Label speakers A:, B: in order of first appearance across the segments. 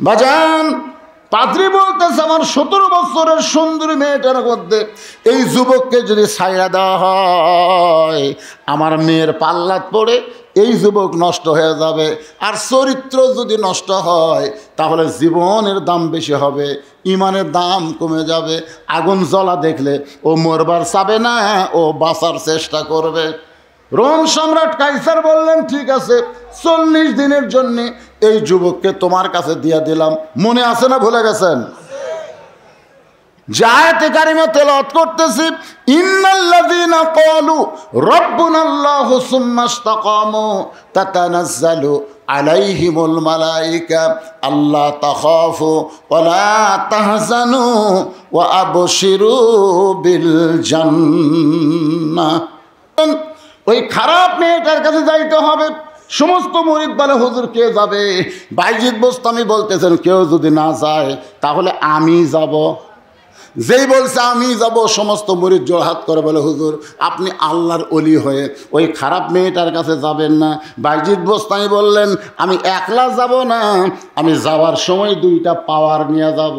A: বাজান পাদ্রী বলতেছে আমার 17 বছরের সুন্দরী মেয়েটার মধ্যে এই যুবককে যদি ছাইড়া দেওয়া হয় আমার মেয়ের পাল্লাত পড়ে এই যুবক নষ্ট হয়ে যাবে। আর চরিত্র যদি নষ্ট হয় তাহলে জীবনের দাম বেশি হবে, ইমানের দাম কমে যাবে। আগুন জ্বলা দেখলে ও মরবার চাবে না, ও বাঁচার চেষ্টা করবে। রোম সম্রাট কাইসার বললেন ঠিক আছে 40 দিনের জন্য এই যুবককে তোমার কাছে দিয়ে দিলাম। মনে আছে না ভুলে গেছেন? আয়াতে কারিমা তেলাওয়াত করতেছি, ইন্নাল্লাযীনা ক্বালু রাব্বুনাল্লাহু সুম্মা ইসতাকামু তাতানাজ্জালু আলাইহিমুল মালায়েকা আল্লা তাখাফু ওয়া লা তাহজানু ওয়া আবশিরু বিল জান্নাহ। ওই খারাপ মেয়েটার কাছে যাইতে হবে। সমস্ত মুরিদ বলে হুজুর কে যাবে? বাইজিদ বোস্তামি বলতেছেন কেউ যদি না যায় তাহলে আমি যাব। যেই বলছে আমি যাব সমস্ত মুরিদ জোড়হাত করে বলে হুজুর আপনি আল্লাহর ওলি হয়ে ওই খারাপ মেয়েটার কাছে যাবেন না। বাইজিদ বোস্তামি বললেন আমি একলা যাব না, আমি যাওয়ার সময় 2টা পাওয়ার নিয়ে যাব।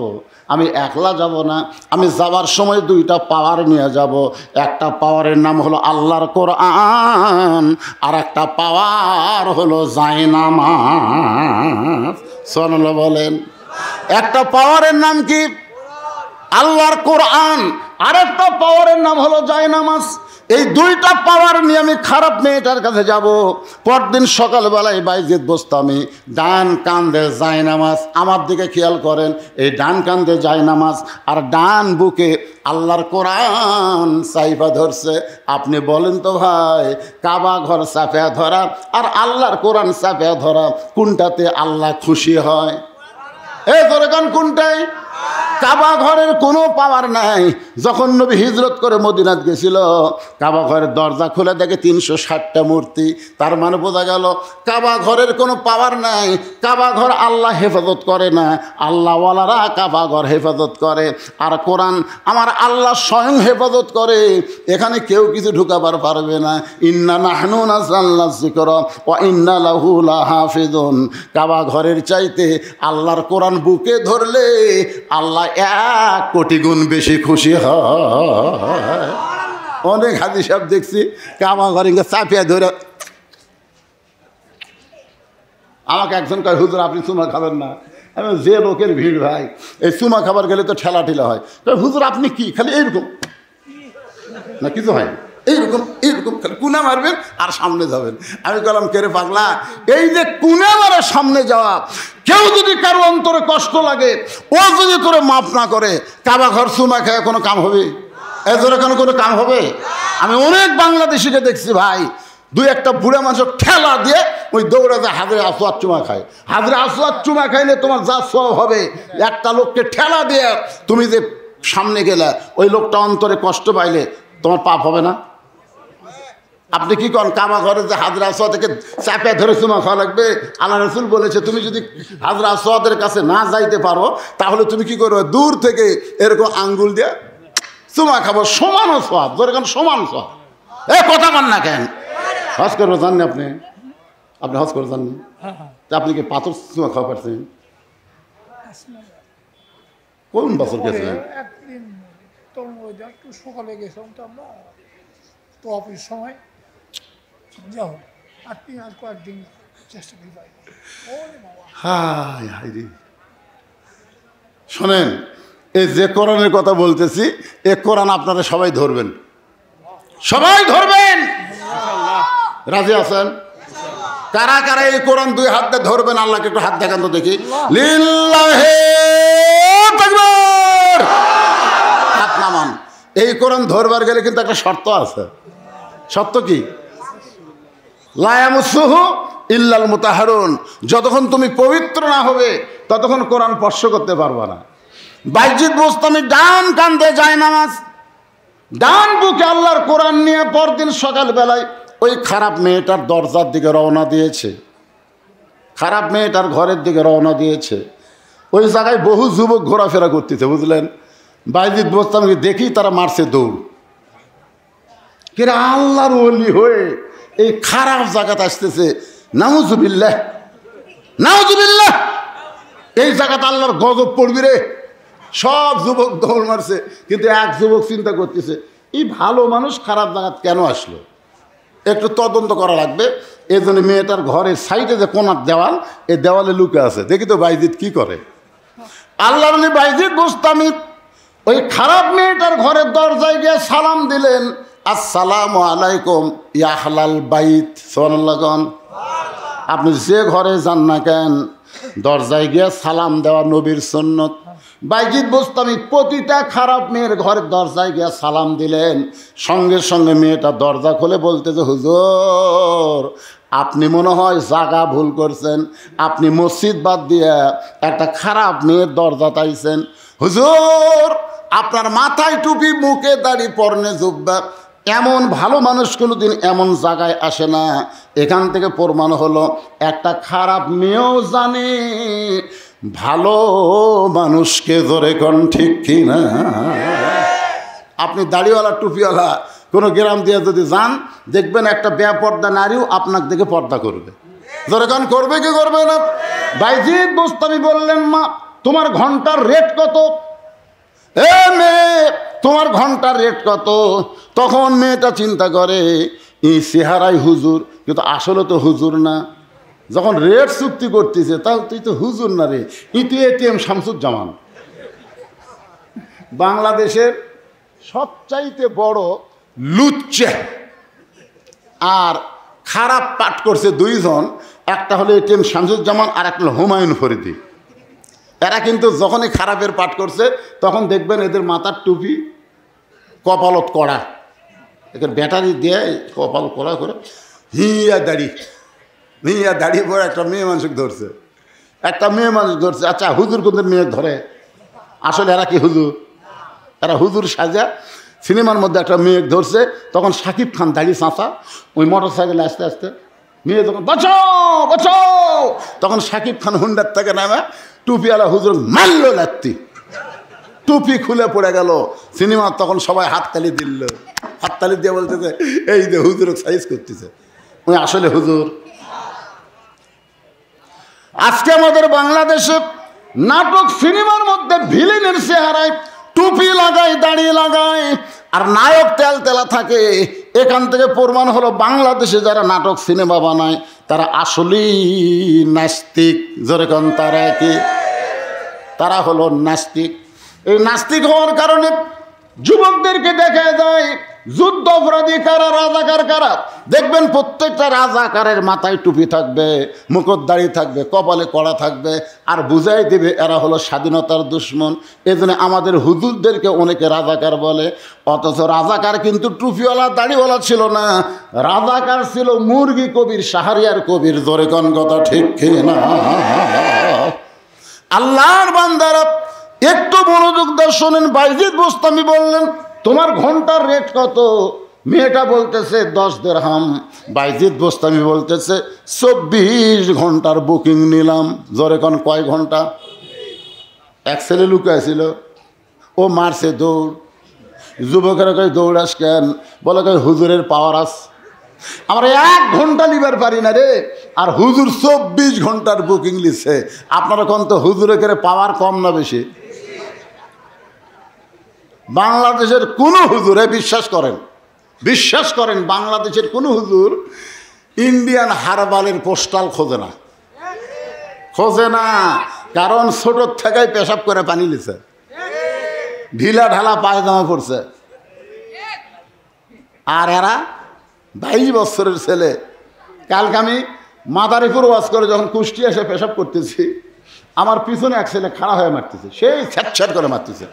A: আমি একলা যাব না, আমি যাওয়ার সময় 2টা পাওয়ার নিয়ে যাব। একটা পাওয়ারের নাম হলো আল্লাহর কোরআন, আর একটা পাওয়ার হলো জায়নামাজ। সুবহানাল্লাহ বলেন। একটা পাওয়ারের নাম কি? আল্লাহর কোরআন, আর একটা পাওয়ারের নাম হলো জায়নামাজ। এই 2টা পাওয়ার নিয়ে আমি খারাপ মেয়েটার কাছে যাব। পরদিন সকালবেলায় বাইজিদ বোস্তামি ডান কান্দে জায়নামাজ, আমার দিকে খেয়াল করেন, এই ডান কান্দে জায়নামাজ আর ডান বুকে আল্লাহর কোরআন চাইপা ধরছে। আপনি বলেন তো ভাই, কাবা ঘর চাপা ধরা আর আল্লাহর কোরআন চাপা ধরা কোনটাতে আল্লাহ খুশি হয়? এই দরকার কোনটাই? কাবা ঘরের কোনো পাওয়ার নাই। যখন নবী হিজরত করে মদিনাত গেছিল কাবা ঘরের দরজা খুলে দেখে 360টা মূর্তি। তার মানে বোঝা গেল কাবা ঘরের কোনো পাওয়ার নাই। কাবা ঘর আল্লাহ হেফাজত করে না, আল্লাহওয়ালারা কাবা ঘর হেফাজত করে। আর কোরআন আমার আল্লাহ স্বয়ং হেফাজত করে, এখানে কেউ কিছু ঢুকাবার পারবে না। ইন্না নাহনু নাযালনা যিকরা ওয়া ইন্না লাহু লাহাফিজুন। কাবা ঘরের চাইতে আল্লাহর কোরআন বুকে ধরলে আল্লাহ 1 কোটি গুণ বেশি খুশি হয়। অনেক হাদিস সব দেখছি কাবা ঘরে চাপিয়া ধরে। আমাকে একজন কয় হুজুর আপনি চুমা খাবেন না। আমি যে লোকের ভিড় ভাই, এই চুমা খাবার গেলে তো ঠেলা ঠেলা হয়। হুজুর আপনি কি খালি এইরকম না, কিছু হয় এইরকম এইরকম খালি কুনা মারবেন আর সামনে যাবেন। আমি বললাম কেরে পাগলা, এই যে কুনা মারা সামনে যাওয়া, কেউ যদি কারো অন্তরে কষ্ট লাগে ও যদি তোরে মাফ না করে কাবা ঘর চুমা খায় কোনো কাম হবে? এজোরে কোনো কাম হবে? আমি অনেক বাংলাদেশিকে দেখছি ভাই, 2-1টা বুড়া মানুষ ঠেলা দিয়ে ওই দৌড়াতে হাজরে আসওয়াদ চুমা খায়। হাজরে আসওয়াদ চুমা খাইলে তোমার যা সওয়াব হবে, একটা লোককে ঠেলা দিয়ে তুমি যে সামনে গেলে ওই লোকটা অন্তরে কষ্ট পাইলে তোমার পাপ হবে না? আপনি কি করেন? কাবা ঘরে যে হাজরা আসওয়াদকে চাপে ধরে চুমা খাওয়া লাগবে? আল্লাহ রাসূল বলেছে তুমি যদি হাজরা আসওয়াদের কাছে না যাইতে পারো তাহলে তুমি কি করবে? দূর থেকে এরকম আঙ্গুল দিয়ে চুমা খাবো, সমান সওয়াব। ধরে কেন সমান সওয়াব? কথা কন না কেন? হজ করবো জাননি আপনি? আপনি হজ করে জাননি? আপনি কি পাথর চুমা খাওয়া পারছেন? কোন বছর গেছিলেন?
B: সকালে গেছিলাম তো আমরা তো অফিস সময় যাও আর কয়েকদিন চেষ্টা করি।
A: হাই হাই রে, শোনেন এই যে কোরআনের কথা বলতেছি এ কোরআন আপনারা সবাই ধরবেন, সবাই ধরবেন। রাজি আছেন? কারা কারা এই কোরআন 2 হাত দিয়ে ধরবেন? আল্লাহকে একটু হাত দেখান তো দেখি। লিল্লাহি তাকবীর। হাত নামান। এই কোরআন ধরবার গেলে কিন্তু একটা শর্ত আছে। শর্ত কি? লা ইয়ামাসসুহু ইল্লাল মুতাহহারুন। যতক্ষণ তুমি পবিত্র না হবে ততক্ষণ কোরআন স্পর্শ করতে পারবে না। বাইজিদ বোস্তামি ডান কান্দে জায়নামাজ, ডান বুকে আল্লাহর কোরআন নিয়ে পরদিন সকালবেলায় ওই খারাপ মেয়েটার দরজার দিকে রওনা দিয়েছে। খারাপ মেয়েটার ঘরের দিকে রওনা দিয়েছে। ওই জায়গায় বহু যুবক ঘোরাফেরা করতেছে, বুঝলেন? বাইজিদ বোস্তামিকে দেখি তারা মারছে দৌড়। কিরা আল্লাহর ওলি হয়ে এই খারাপ জায়গাতে আসতেছে। নাউজুবিল্লাহ, নাউজুবিল্লাহ। এই জায়গাতে আল্লাহর গজব পড়বি রে। সব যুবক দৌড় মারছে, কিন্তু এক যুবক চিন্তা করতেছে এই ভালো মানুষ খারাপ জায়গা কেন আসলো, একটু তদন্ত করা লাগবে। এই জন্য মেয়েটার ঘরের সাইডে যে কোনার দেওয়াল, এই দেওয়ালে লুকে আছে, দেখি তো বাইজিৎ কি করে। আল্লাহর নবী বাইজিৎ বুস্তামি ওই খারাপ মেয়েটার ঘরের দরজায় গিয়ে সালাম দিলেন, আসসালামু আলাইকুম ইয়া আহলাল বাইত। সুবহানাল্লাহ। আপনি যে ঘরে যান না কেন দরজায় গিয়ে সালাম দেওয়া নবীর সুন্নত। বাইজিৎ বুস্তামি প্রতিটা খারাপ মেয়ের ঘরের দরজায় গিয়ে সালাম দিলেন। সঙ্গে সঙ্গে মেয়েটা দরজা খুলে বলতেছে, হুজুর আপনি মনে হয় জায়গা ভুল করছেন, আপনি মসজিদ বাদ দিয়ে একটা খারাপ মেয়ের দরজা তাইছেন। হুজুর আপনার মাথায় টুপি, মুখে দাড়ি, পরনে জুব্বা, এমন ভালো মানুষ কোনোদিন এমন জায়গায় আসে না। এখান থেকে প্রমাণ হলো একটা খারাপ মেয়েও জানে ভালো মানুষকে ধরে কোন, ঠিক কিনা? আপনি দাড়িওয়ালা টুপিওয়ালা কোনো গ্রাম দিয়ে যদি যান, দেখবেন একটা বেপর্দা নারীও আপনাকে দেখে পর্দা করবে। ধরে কোন করবে কি করবে না? বাইজিৎ বুস্তামি বললেন, মা তোমার ঘন্টার রেট কত? এ মেয়ে তোমার ঘন্টার রেট কত? তখন মেয়েটা চিন্তা করে এই চেহারাই হুজুর, কিন্তু আসলে তো হুজুর না। যখন রেট চুক্তি করতেছে তাহলে তুই তো হুজুর না রে, ই তুই এটিএম শামসুজ্জামান। বাংলাদেশের সবচাইতে বড় লুচ্চে আর খারাপ পাঠ করছে দুইজন, একটা হলো এটিএম শামসুজ্জামান আর একটা হলো হুমায়ুন ফরিদি। এরা কিন্তু যখনই খারাপের পাঠ করছে তখন দেখবেন এদের মাথার টুপি, কপালত কড়া, এদের ব্যাটারি দিয়ে কপাল কড়া করে হিয়া দাড়ি পরে একটা মেয়ে মানুষকে ধরছে, আচ্ছা হুজুর কোনদের মেয়ে ধরে? আসলে এরা কি হুজুর? এরা হুজুর সাজা সিনেমার মধ্যে একটা মেয়ে ধরছে। তখন শাকিব খান দাড়ি চাঁচা ওই মোটর সাইকেলে আস্তে আস্তে মেয়ে যখন বাঁচাও বাঁচাও, তখন শাকিব খান হুন্ডার থেকে নামে টুপিওয়ালা হুজুর মারল লাত্তি, টুপি খুলে পড়ে গেল। সিনেমা তখন সবাই হাততালি দিল, হাততালি দিয়ে বলতেছে এই যে হুজুর সাইজ করতেছে, ওই আসলে হুজুর। আজকে আমাদের বাংলাদেশে নাটক সিনেমার মধ্যে ভিলেনের চেহারায় টুপি লাগায়, দাড়ি লাগায়, আর নায়ক তেল তেলা থাকে। এখান থেকে প্রমাণ হলো বাংলাদেশে যারা নাটক সিনেমা বানায় তারা আসলেই নাস্তিক। যেরকম তারা কি, তারা হলো নাস্তিক। এই নাস্তিক হওয়ার কারণে যুবকদেরকে দেখা যায় যুদ্ধ অপরাধী কারা, রাজাকার কারা। দেখবেন প্রত্যেকটা রাজাকারের মাথায় টুপি থাকবে, মুকুট দাড়ি থাকবে, কপালে কড়া থাকবে, আর বুঝাই দেবে এরা হলো স্বাধীনতার দুশ্মন। এই জন্য আমাদের হুজুরদেরকে অনেকে রাজাকার বলে, অথচ রাজাকার কিন্তু টুপিওয়ালা দাড়িওয়ালা ছিল না। রাজাকার ছিল মুরগি কবির, শাহরিয়ার কবির। জোরে কোন কথা ঠিক কিনা? আল্লাহর বান্দারা একটু মনোযোগ দিয়ে শোনেন। বাইজিৎ বুস্তামি বললেন, তোমার ঘন্টার রেট কত? মেয়েটা বলতেছে 10 দিরহাম। বাইজিৎ বুস্তামি বলতেছে 24 ঘন্টার বুকিং নিলাম। জোরে কোন কয় ঘন্টা? এক ছেলে লুকাইছিল, ও মারছে দৌড়। যুবকেরা কয় দৌড়াস কেন? বলে কয় হুজুরের পাওয়ার আছে, আমরা 1 ঘন্টা নিবার পারি না রে, আর হুজুর 24 ঘন্টার বুকিং লিখছে। আপনারা কোন তো হুজুরের পাওয়ার কম না বেশি? বাংলাদেশের কোনো হুজুরে বিশ্বাস করেন বাংলাদেশের কোনো হুজুর ইন্ডিয়ান হারবালের পোস্টাল খোঁজে না। কারণ ছোটোর থেকেই পেশাব করে পানি লিছে, ঢিলা ঢালা পায়জামা পড়ছে। আর এরা 22 বছরের ছেলে। কালকে আমি মাদারীপুর ওয়াজ করে যখন কুষ্টিয়া এসে পেশাব করতেছি, আমার পিছনে এক ছেলে খাড়া হয়ে মারতেছে, সেই ছ্যাট করে মারতেছে।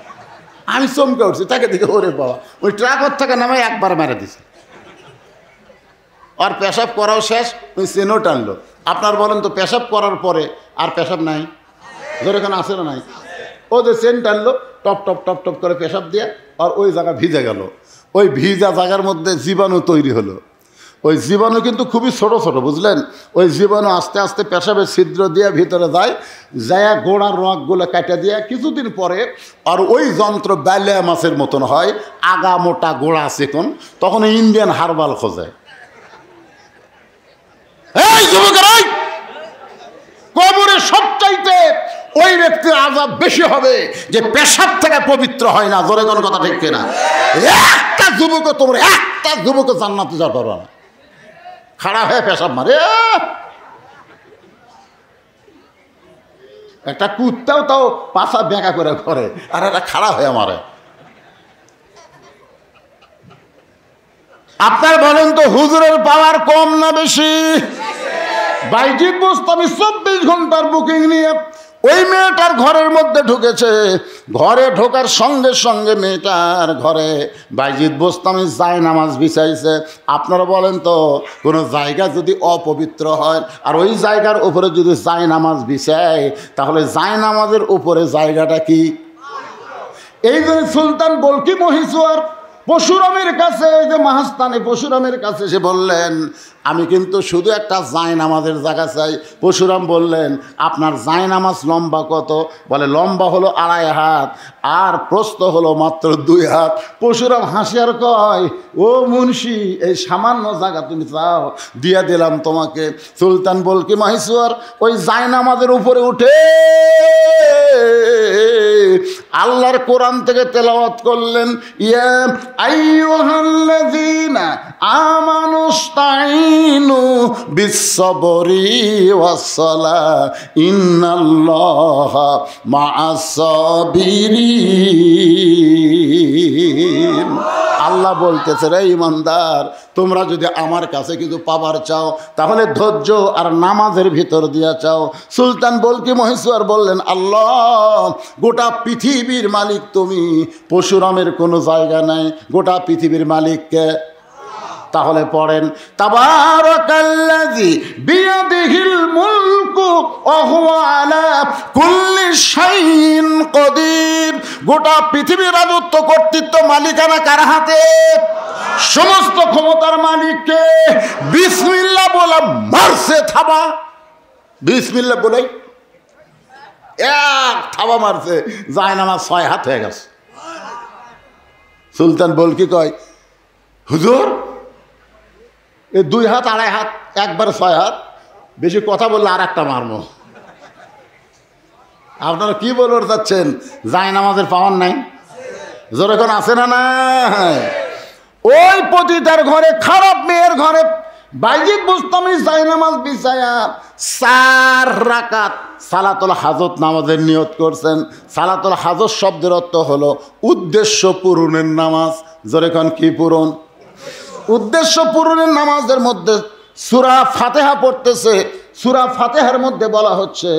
A: আমি চমকে উঠছি, তাকে দেখে ওরে বাবা, ওই ট্রাকের থেকে নামে একবার মেরে দিছে। আর পেশাব করাও শেষ, ওই চেনও টানলো। আপনার বলেন তো পেশাব করার পরে আর পেশাব নাই? ধরে এখানে আসে না নাই? ও যে চেন টানলো, টপ টপ টপ টপ করে পেশাব দিয়ে, আর ওই জায়গা ভিজে গেল। ওই ভিজা জায়গার মধ্যে জীবাণু তৈরি হলো। ওই জীবাণু কিন্তু খুবই ছোট ছোট, বুঝলেন? ওই জীবাণু আস্তে আস্তে পেশাবের ছিদ্র দিয়ে ভিতরে যায়, গোড়ার রগগুলো কাটা দিয়ে কিছুদিন পরে আর ওই যন্ত্র ব্যালিয়া মাছের মতন হয়, আগা মোটা গোড়া চিকন। তখন ইন্ডিয়ান হারবাল খোঁজে। এই যুবকেরা, কবরে সবচাইতে ওই ব্যক্তির আযাব বেশি হবে যে পেশাব থেকে পবিত্র হয় না। জোরে কোন কথা ঠিক কিনা? একটা যুবক তোমরা একটা যুবক জান্নাতে যেতে পারবে না, খাড়া হয়ে পেশাব মারে। একটা কুত্তাও তাও পাছা বেঁকা করে করে, আর একটা খাড়া হয়ে মারে। আপনার বলেন তো হুজুরের পাওয়ার কম না বেশি? বাইজিদ বোস্তামি 24 ঘন্টার বুকিং নিয়ে ওই মেয়েটার ঘরের মধ্যে ঢুকেছে। ঘরে ঢোকার সঙ্গে সঙ্গে মেয়েটার ঘরে বাইজিদ বোস্তামি জায়নামাজ বিছাইছে। আপনারা বলেন তো কোনো জায়গা যদি অপবিত্র হয় আর ওই জায়গার উপরে যদি জায়নামাজ বিছায়, তাহলে জায়নামাজের উপরে জায়গাটা কি? এই জন্য সুলতান বলকি মহিষুয়ার পরশুরামের কাছে, ওই যে মাহাস্তানে পরশুরামের কাছে সে বললেন, আমি কিন্তু শুধু একটা জায়নামাজের জায়গা চাই। পরশুরাম বললেন, আপনার জায়নামাজ লম্বা কত? বলে লম্বা হলো 2.5 হাত আর প্রস্থ হলো মাত্র 2 হাত। পরশুরাম হাসি আর কয়, ও মুন্সি, এই সামান্য জায়গা তুমি চাও, দিয়া দিলাম তোমাকে। সুলতান বলকি মহিষুয়ার ওই জায়নামাজের উপরে উঠে আল্লাহর কোরআন থেকে তেলাওয়াত করলেন, ইয়া আইয়ুহাল্লাযীনা আমানুস্তাঈনু বিস-সাবরি ওয়াস-সালাহ ইন্নাল্লাহা মা'আস-সাবিরিন। আল্লাহ বলতেছে, রে ঈমানদার, তোমরা যদি আমার কাছে কিছু পাবার চাও তাহলে ধৈর্য আর নামাজের ভিতর দিয়া চাও। সুলতান বলকি মহিষুয়ার বললেন, আল্লাহ, গোটা পৃথিবীর মালিক তুমি, পরশুরামের কোনো জায়গা নাই, গোটা পৃথিবীর মালিককে। তাহলে পড়েন, তাবারাকাল্লাযী বিয়াদিহিল মুলকু ওয়া হুয়া আলা কুল্লি শাইইন কাদির। গোটা পৃথিবীর রাজত্ব, কর্তৃত্ব, মালিকানা কার হাতে? সমস্ত ক্ষমতার মালিককে। বিসমিল্লাহ বলে মারছে থাবা, বিসমিল্লাহ বলে এক থাবা মারছে, জায়নামাজ 6 হাত হয়ে গেছে। সুলতান বলকি কয়, হুজুর, এই 2 হাত 2.5 হাত, একবার 6 হাত, বেশি কথা বললে আর একটা মারমো। আপনারা কি বলতে চাচ্ছেন? জায়নামাজের পাওয়ার নাই? জোরে কোন আছে না? না, ওই পতিতার ঘরে, খারাপ মেয়ের ঘরে বাইজিদ বোস্তামি জায়নামাজ বিছায়া 4 রাকাত সালাতুল হাজত নামাজের নিয়ত করছেন। সালাতুল হাজত শব্দের অর্থ হলো উদ্দেশ্য পূরণের নামাজ। জোরে কোন কি পূরণ? উদ্দেশ্য পূরণের নামাজের মধ্যে সূরা ফাতিহা পড়তেছে। সূরা ফাতিহার মধ্যে বলা হচ্ছে,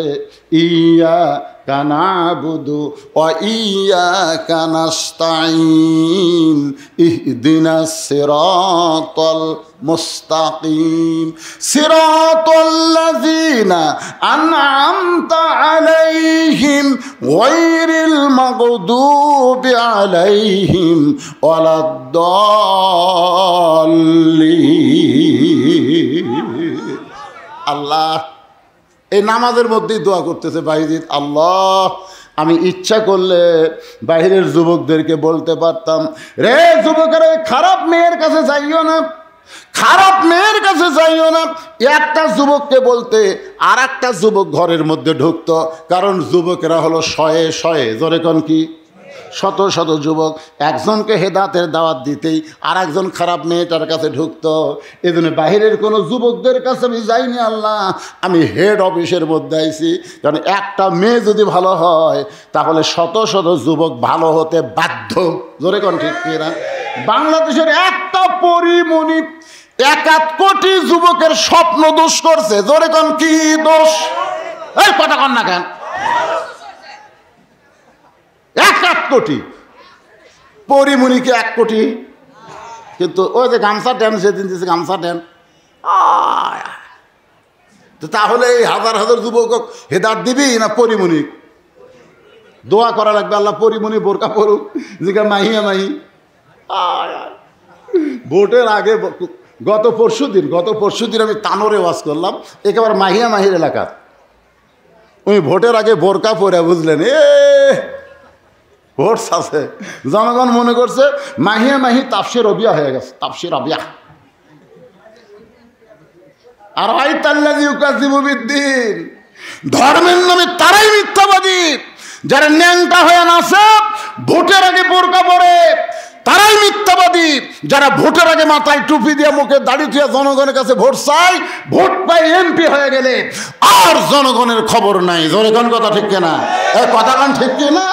A: ইয়্যাকা না'বুদু ওয়া ইয়্যাকা নাস্তাঈন ইহদিনাস সিরাতাল মুস্তাকিম সিরাতাল্লাযীনা আন'আমতা আলাইহিম গায়রিল মাগদুবি আলাইহিম ওয়ালাদ-দাল্লিন। আল্লাহ এই নামাজের মধ্যেই দোয়া করতেছে বাইজিদ, আল্লাহ, আমি ইচ্ছা করলে বাইরের যুবকদেরকে বলতে পারতাম, রে যুবকেরা, খারাপ মেয়ের কাছে যাইও না, খারাপ মেয়ের কাছে যাইও না। একটা যুবককে বলতে আর একটা যুবক ঘরের মধ্যে ঢুকতো, কারণ যুবকেরা হলো 100 জোরে কোন কি? 100 যুবক একজনকে হেদায়েতের দাওয়াত দিতেই আর একজন খারাপ মেয়েটার কাছে ঢুকতো। এই জন্য বাহিরের কোনো যুবকদের কাছে আমি যাইনি আল্লাহ, আমি হেড অফিসের মধ্যে আইছি। কারণ একটা মেয়ে যদি ভালো হয় তাহলে 100 যুবক ভালো হতে বাধ্য। জোরে কোন ঠিক কিনা? বাংলাদেশের একটা পরিমণি 1 কোটি যুবকের স্বপ্ন দোষ করছে। জোরে কোন কি দোষ? এই কথা কন না কেন? 1 কোটি পরিমণিকে 1 কোটি, কিন্তু ওই যে গামছা দেন, সেদিন দিয়েছে গামছা দেন, তাহলে এই 1000 যুবক হেদায়েত দিবি না পরিমণি? দোয়া করা লাগবে, আল্লাহ পরিমণি বোরকা পড়ুক, জিগা মাহিয়া মাহি। ভোটের আগে গত পরশু দিন আমি তানোরে ওয়াজ করলাম, একেবারে মাহিয়া মাহির এলাকা। উনি ভোটের আগে বোরকা পরে, বুঝলেন, ভোট আছে, জনগণ মনে করছে মাহিয়া মাহি তাফসির রবিয়া হয়ে গেছে, তাফসির রবিয়া। আর আইতাল্লাযী ইউকাযযিবু বিদ্দীন, ধর্মের নামে তারাই মিথ্যাবাদী যারা ন্যাংটা হয়ে নাচে, ভোটের আগে বোরকা পরে, তারাই মিথ্যাবাদী যারা ভোটের আগে মাথায় টুপি দিয়ে মুখে দাড়ি দিয়ে জনগণের কাছে ভোট চায়, ভোট পাই এমপি হয়ে গেলে আর জনগণের খবর নাই। জনগণ কথা ঠিক কিনা? কথা কান ঠিক কিনা?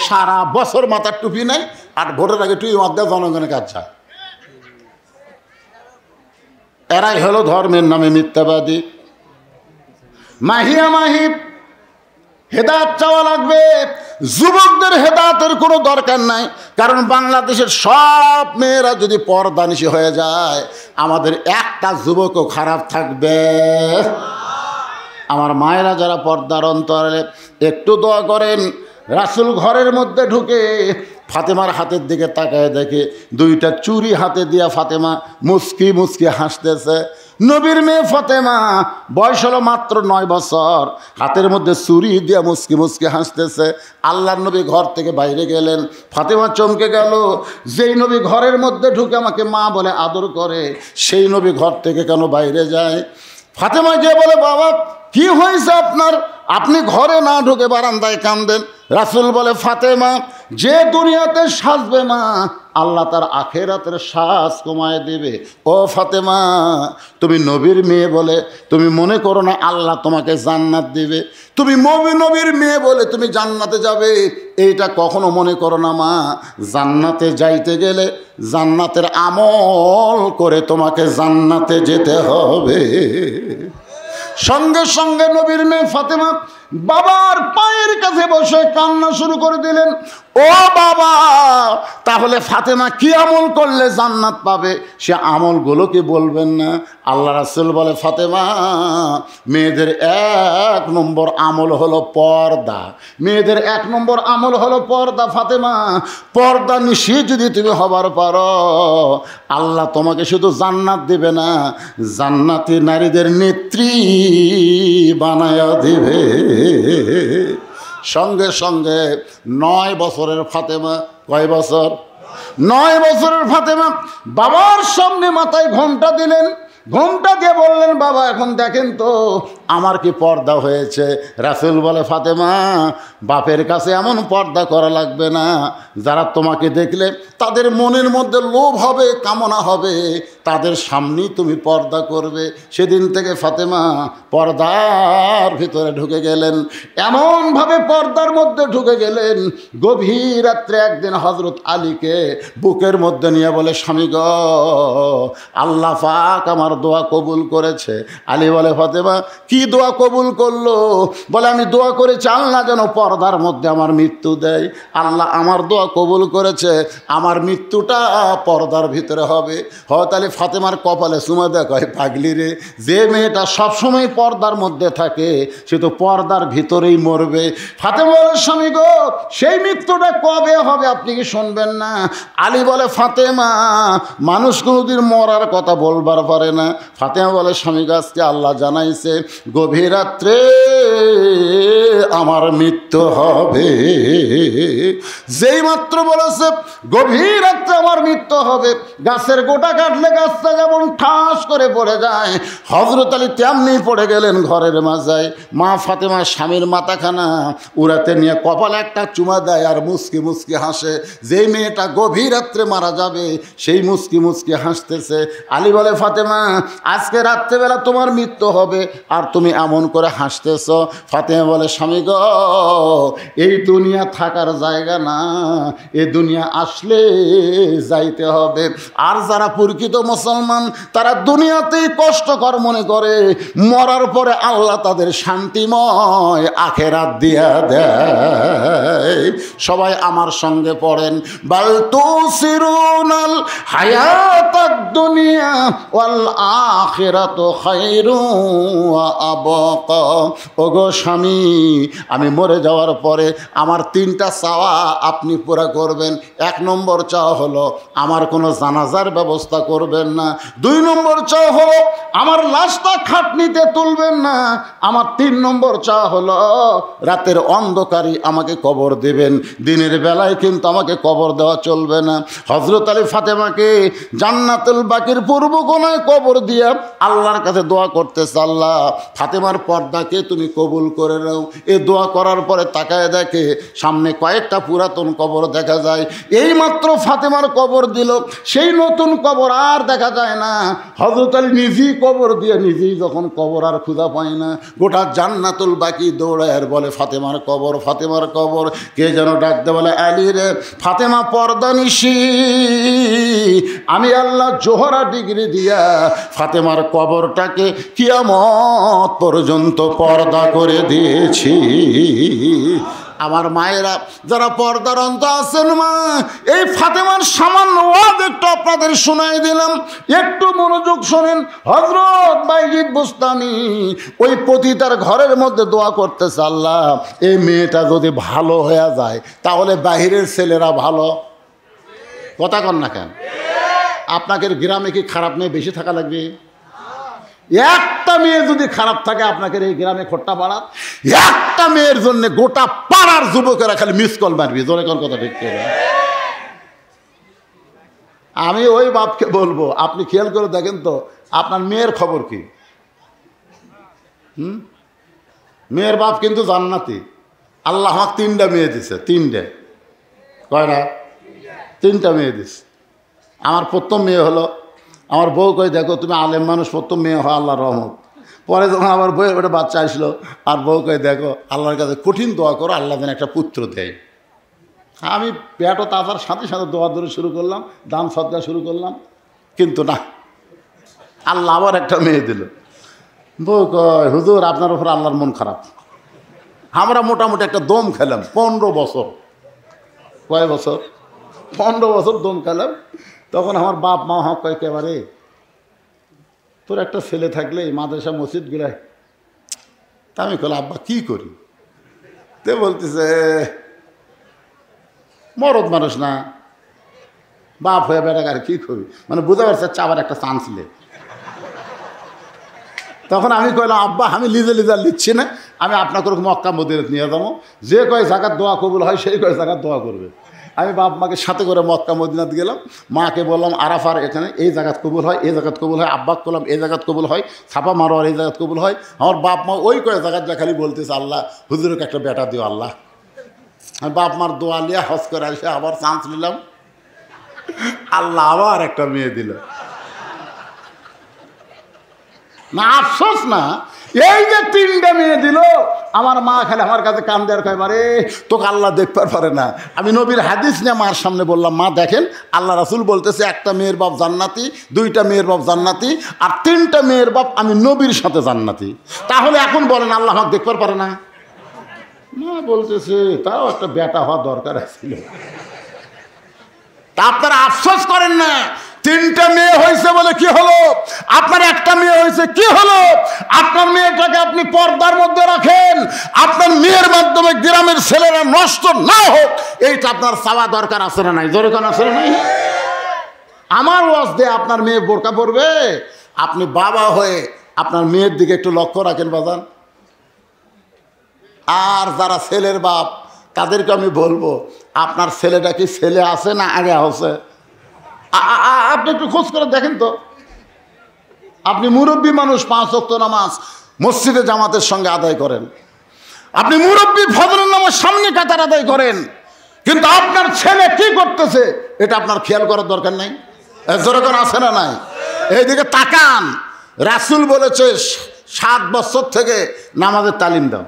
A: সারা বছর মাথার টুপি নাই আর ভোটের আগে টুপি মাথা জনগণের কাছে যায়। এরাই হলো ধর্মের নামে মিথ্যাবাদী। মাহিয়া মাহি হেদায়েত চাওয়া লাগবে। যুবকদের হেদায়েতের কোনো দরকার নাই, কারণ বাংলাদেশের সব মেয়েরা যদি পর্দানিশী হয়ে যায়, আমাদের একটা যুবকও খারাপ থাকবে। আমার মায়েরা যারা পর্দার অন্তরে, একটু দোয়া করেন। রাসূল ঘরের মধ্যে ঢুকে ফাতেমার হাতের দিকে তাকায় দেখে দুইটা চুরি হাতে দিয়া ফাতেমা মুস্কি মুস্কি হাসতেছে। নবীর মেয়ে ফাতেমা, বয়স হলো মাত্র 9 বছর, হাতের মধ্যে চুরি দিয়া মুস্কি মুস্কি হাসতেছে। আল্লাহর নবী ঘর থেকে বাইরে গেলেন, ফাতেমা চমকে গেল। যেই নবী ঘরের মধ্যে ঢুকে আমাকে মা বলে আদর করে, সেই নবী ঘর থেকে কেন বাইরে যায়? ফাতেমা গিয়ে বলে, বাবা কি হয়েছে আপনার? আপনি ঘরে না ঢুকে বারান্দায় কাঁদেন। রাসূল বলে, ফাতেমা, যে দুনিয়াতে সাজবে মা, আল্লাহ তার আখেরাতের সাজ কমায় দেবে। ও ফাতেমা, তুমি নবীর মেয়ে বলে তুমি মনে করো না আল্লাহ তোমাকে জান্নাত দিবে? তুমি নবীর মেয়ে বলে তুমি জান্নাতে যাবে, এইটা কখনো মনে করো না মা। জান্নাতে যাইতে গেলে জান্নাতের আমল করে তোমাকে জান্নাতে যেতে হবে। সঙ্গে সঙ্গে নবীর মেয়ে ফাতেমা বাবার পায়ের কাছে বসে কান্না শুরু করে দিলেন। ও বাবা, তাহলে ফাতেমা কি আমল করলে জান্নাত পাবে? সে আমলগুলো কি বলবেন না? আল্লাহ রাসূল বলে, ফাতেমা, মেয়েদের 1 নম্বর আমল হলো পর্দা। মেয়েদের 1 নম্বর আমল হলো পর্দা। ফাতেমা, পর্দা নিশি যদি তুমি হবার পারো, আল্লাহ তোমাকে শুধু জান্নাত দিবে না, জান্নাতি নারীদের নেত্রী বানায়া দিবে। সঙ্গে সঙ্গে 9 বছরের ফাতেমা, কয় বছর? 9 বছরের ফাতেমা বাবার সামনে মাথায় ঘোমটা দিলেন। ঘোমটা দিয়ে বললেন, বাবা এখন দেখেন তো আমার কি পর্দা হয়েছে? রাসূল বলে, ফাতেমা, বাপের কাছে এমন পর্দা করা লাগবে না। যারা তোমাকে দেখলে তাদের মনের মধ্যে লোভ হবে, কামনা হবে, তাদের সামনেই তুমি পর্দা করবে। সেদিন থেকে ফাতেমা পর্দার ভিতরে ঢুকে গেলেন। এমনভাবে পর্দার মধ্যে ঢুকে গেলেন, গভীর রাত্রে একদিন হযরত আলীকে বুকের মধ্যে নিয়ে বলে, স্বামী গো, আল্লাহ পাক আমার দোয়া কবুল করেছে। আলী বলে, ফাতেমা কি দোয়া কবুল করলো? বলে, আমি দোয়া করেছি আল্লাহ যেন পর্দার মধ্যে আমার মৃত্যু দেয়। আল্লাহ আমার দোয়া কবুল করেছে, আমার মৃত্যুটা পর্দার ভিতরে হবে। হয়তো আলী ফাতেমার কপালে চুমা দেয়, কয় পাগলি রে, যে মেয়েটা সবসময় পর্দার মধ্যে থাকে সে তো পর্দার ভিতরেই মরবে। ফাতেমা বলে, স্বামী গো, সেই মৃত্যুটা কবে হবে আপনি কি শুনবেন না? আলী বলে, ফাতেমা, মানুষ কোনোদিন মরার কথা বলবার পারে না। ফাতেমা বলে, স্বামী গাছকে আল্লাহ জানাইছে গভীর রাত্রে আমার মৃত্যু হবে। যেই মাত্র বলেছে গভীর রাত্রে আমার মৃত্যু হবে, গাছের গোটা কাটলে গাছটা যেমন ঠাস করে পড়ে যায়, হযরত আলী তেমনি পড়ে গেলেন ঘরের মাঝায়। মা ফাতেমা স্বামীর মাথাখানা উড়াতে নিয়ে কপালে একটা চুমা দেয় আর মুচকি মুচকি হাসে। যেই মেয়েটা গভীর রাত্রে মারা যাবে সেই মুচকি মুচকি হাসতেছে। আলী বলে, ফাতেমা, আজকে রাত্রেবেলা তোমার মৃত্যু হবে আর তুমি এমন করে হাসতেছ। ফাতেমা বলে, স্বামী গো, এই দুনিয়া থাকার জায়গা না, এ দুনিয়া আসলে যাইতে হবে। আর যারা প্রকৃত মুসলমান তারা দুনিয়াতেই কষ্টকর মনে করে, মরার পরে আল্লাহ তাদের শান্তিময় আখেরাত দিয়া দেয়। সবাই আমার সঙ্গে পড়েন, বাল তুসিরুনাল হায়াতাদ দুনিয়া ওয়াল আখিরাতু খায়রুন ওয়া আবকা। ওগো স্বামী, আমি মরে যাওয়ার পরে আমার 3টা চাওয়া আপনি পুরা করবেন। 1 নম্বর চাওয়া হলো আমার কোনো জানাজার ব্যবস্থা করবেন না। 2 নম্বর চাওয়া হলো আমার লাশটা খাটনিতে তুলবেন না। আমার 3 নম্বর চাওয়া হলো রাতের অন্ধকারই আমাকে কবর দেবেন, দিনের বেলায় কিন্তু আমাকে কবর দেওয়া চলবে না। হযরত আলী ফাতেমাকে জান্নাতুল বাকির পূর্ব কোণায় কবর কবর দিয়া আল্লাহর কাছে দোয়া করতেছে, আল্লাহ ফাতেমার পর্দাকে তুমি কবুল করে নাও। এ দোয়া করার পরে তাকায় দেখে সামনে কয়েকটা পুরাতন কবর দেখা যায়। এইমাত্র ফাতেমার কবর দিল, সেই নতুন কবর আর দেখা যায় না। হযরত আলী নিজেই কবর দিয়ে নিজেই যখন কবর আর খুঁজা পায় না, গোটা জান্নাতুল বাকি দৌড়ায় আর বলে ফাতেমার কবর, ফাতেমার কবর। কে যেন ডাকতে বলে, আলী রে, ফাতেমা পর্দা নিশি, আমি আল্লাহ জোহরা ডিগ্রি দিয়া ফাতেমার কবরটাকে কিয়ামত পর্যন্ত পর্দা করে দিয়েছি। আমার মায়েরা যারা পর্দার অন্ত আছেন, মা এই ফাতেমার সামান্য ওয়াজ একটু আপনাদের শোনাই দিলাম, একটু মনোযোগ শোনেন। হযরত বাইজিদ বুস্তামি ওই পতিতার ঘরের মধ্যে দোয়া করতেছে, আল্লাহ এই মেয়েটা যদি ভালো হয়ে যায় তাহলে বাহিরের ছেলেরা ভালো। কথা কন না কেন? আপনাদের গ্রামে কি খারাপ মেয়ে বেশি থাকা লাগবে? একটা মেয়ে যদি খারাপ থাকে আপনাকে এই গ্রামে খোট্টা পাড়া, একটা মেয়ের জন্য গোটা পাড়ার যুবকেরা খালি মিস কল মারবি। জোরে কোন কথা ঠিক করে? আমি ওই বাপকে বলবো, আপনি খেয়াল করে দেখেন তো আপনার মেয়ের খবর কি। মেয়ের বাপ কিন্তু জান্নাতি। আল্লাহ আমাকে 3টা মেয়ে দিছে। 3টে কয়টা? 3টা মেয়ে দিছে। আমার প্রথম মেয়ে হলো, আমার বউ কই দেখো তুমি আলেম মানুষ, প্রথম মেয়ে হয় আল্লাহর রহমত। পরে যখন আমার বউয়ের একটা বাচ্চা আসলো, আর বউ কই দেখো আল্লাহর কাছে কঠিন দোয়া করো, আল্লাহ যেন একটা পুত্র দেয়। আমি পেটও তাজার সাথে সাথে দোয়া দৌড়ে শুরু করলাম, দান সদকা শুরু করলাম, কিন্তু না, আল্লাহ আবার একটা মেয়ে দিল। বউ কয় হুজুর আপনার উপর আল্লাহর মন খারাপ। আমরা মোটামুটি একটা দম খেলাম 15 বছর। কয় বছর? 15 বছর দম খেলাম। তখন আমার বাপ মা হক কয় একেবারে তোর একটা ছেলে থাকলে এই মাদ্রাসা মসজিদগুলায়। তা আমি কইলাম আব্বা কী করি? তে বলতেছে মরদ মানুষ না, বাপ হয়ে বেটাকে আর কী করবি, মানে বুঝতে পারছে আবার একটা চান্স লে। তখন আমি কইলাম আব্বা আমি লিজে লিজার লিখছি না, আমি আপনাকে মক্কা মদিনা নিয়ে যাবো, যে কয় জাকাত দোয়া কবুল হয় সেই কয় জাকাত দোয়া করবে। আমি বাপ মাকে সাথে করে মক্কা মদিনাতে গেলাম। মাকে বললাম আরাফার এখানে এই জায়গাত কবুল হয়, এই জায়গাত কবুল হয়। আব্বাক করলাম এই জায়গাত কবুল হয়, ছাপা মারোয়ার এই জায়গাত কবুল হয়। আমার বাপ মা ওই কয়ে জায়গাত যা খালি বলতেছে আল্লাহ হুজুরকে একটা বেটা দিও আল্লাহ। আমি বাপ মার দোয়া নিয়ে হজ করে আসে আবার চান্স নিলাম, আল্লাহ আবার একটা মেয়ে দিল। না আফসোস না, এই যে 3টা মেয়ে দিল, আমার মা খালি আমার কাছে কান দেওয়ার কয় মারে তোকে আল্লাহ দেখতে পারে না। আমি নবীর হাদিস নিয়ে মার সামনে বললাম, মা দেখেন আল্লাহ রাসূল বলতেছে একটা মেয়ের বাপ জান্নাতি, 2টা মেয়ের বাপ জান্নাতি, আর 3টা মেয়ের বাপ আমি নবীর সাথে জান্নাতি। তাহলে এখন বলেন আল্লাহ আমাকে দেখতে পারে না? না বলতেছে তাও একটা বেটা হওয়া দরকার ছিল। তা আপনারা আফসোস করেন না, 3টা মেয়ে হয়েছে বলে কি হলো? আপনার একটা মেয়ে হয়েছে কি হলো? আপনার মেয়েটাকে আপনি পর্দার মধ্যে রাখেন, আপনার মেয়ের মাধ্যমে গ্রামের ছেলেরা নষ্ট না হোক, এইটা আপনার চাওয়া দরকার আছে না নাই? জোরে কোন আছে না নাই? আমার ওয়াজ দিয়ে আপনার মেয়ে বোরকা পরবে? আপনি বাবা হয়ে আপনার মেয়ের দিকে একটু লক্ষ্য রাখেন বাজান। আর যারা ছেলের বাপ তাদেরকে আমি বলবো, আপনার ছেলেটা কি ছেলে আছে না আগে আছে? আপনি একটু খোঁজ করে দেখেন তো। আপনি মুরব্বী মানুষ, 5 ওয়াক্ত নামাজ মসজিদে জামাতের সঙ্গে আদায় করেন, আপনি মুরব্বী ফজরের নামাজ সামনে কাতার আদায় করেন, কিন্তু আপনার ছেলে কি করতেছে এটা আপনার খেয়াল করার দরকার নাই? যেরকম আছে না নাই? এইদিকে তাকান। রাসূল বলেছে 7 বছর থেকে নামাজের তালিম দাও,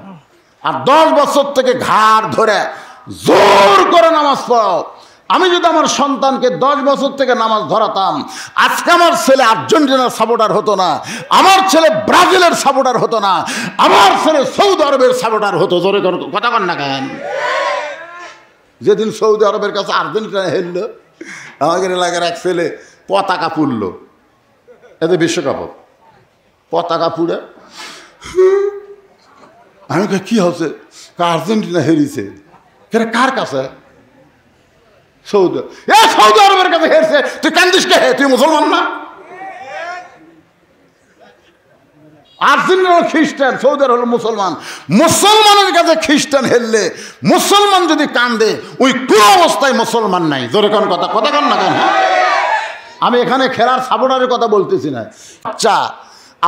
A: আর 10 বছর থেকে ঘাড় ধরে জোর করে নামাজ পড়াও। আমি যদি আমার সন্তানকে 10 বছর থেকে নামাজ ধরাতাম, আজকে আমার ছেলে আর্জেন্টিনার সাপোর্টার হতো না, আমার ছেলে ব্রাজিলের সাপোর্টার হতো না, আমার ছেলে সৌদি আরবের সাপোর্টার হতো। জোরে কথা কন না কেন? যেদিন সৌদি আরবের কাছে আর্জেন্টিনা হেরল, আমাদের এলাকার এক ছেলে পতাকা পুড়ল, এতে বিশ্বকাপ পতাকা পুড়ে। আমি কি হচ্ছে? আর্জেন্টিনা হেরিছে। কার কাছে? সৌদি আরবের কাছে হেরছে। তুই কান্দিস কে? তুই মুসলমান না? আর্জেন্টিনা খ্রিস্টান, সৌদি আরব হলো মুসলমান। মুসলমানের কাছে খ্রিস্টান হেরলে, মুসলমান যদি কান্দে, ওই পুরো অবস্থায় মুসলমান নাই। জোরে কোন কথা কন না কেন? আমি এখানে খেলার সাপোর্টারের কথা বলতেছি না। আচ্ছা,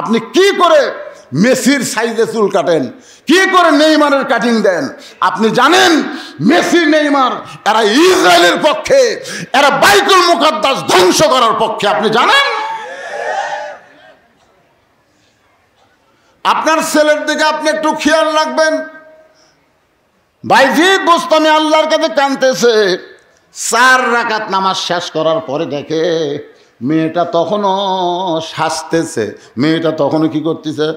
A: আপনি কি করে মেসির সাইজে চুল কাটেন, কি করে নেইমারের কাটিং দেন? আপনি জানেন মেসি নেইমার এরা ইসরায়েলের পক্ষে, এরা বাইতুল মুকাদ্দাস ধ্বংস করার পক্ষে, আপনি জানেন? আপনার ছেলের দিকে আপনি একটু খেয়াল রাখবেন। বাইজিদ বোস্তামি আল্লাহর কাছে কাঁদতেছে, 4 রাকাত নামাজ শেষ করার পরে দেখে মেয়েটা তখনও সাজতেছে, মেয়েটা তখনও কি করতেছে?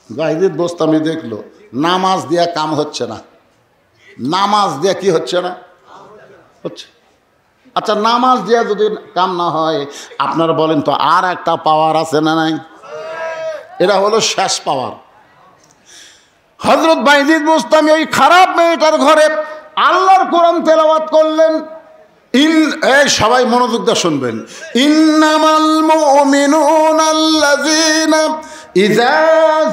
A: বাইজিদ বোস্তামি দেখলো নামাজ দিয়া কাম হচ্ছে না, নামাজ দিয়া কি হচ্ছে না? হচ্ছে। আচ্ছা, নামাজ দিয়া যদি কাম না হয়, আপনারা বলেন তো আর একটা পাওয়ার আছে না নাই? এটা হলো শেষ পাওয়ার। হযরত বাইজিদ বোস্তামি ওই খারাপ মেয়েটার ঘরে আল্লাহর কোরআন তেলাওয়াত করলেন। এই সবাই মনোযোগ দিয়ে শুনবেন। ইন্নামাল মুমিনুনা আল্লাযীনা ইযা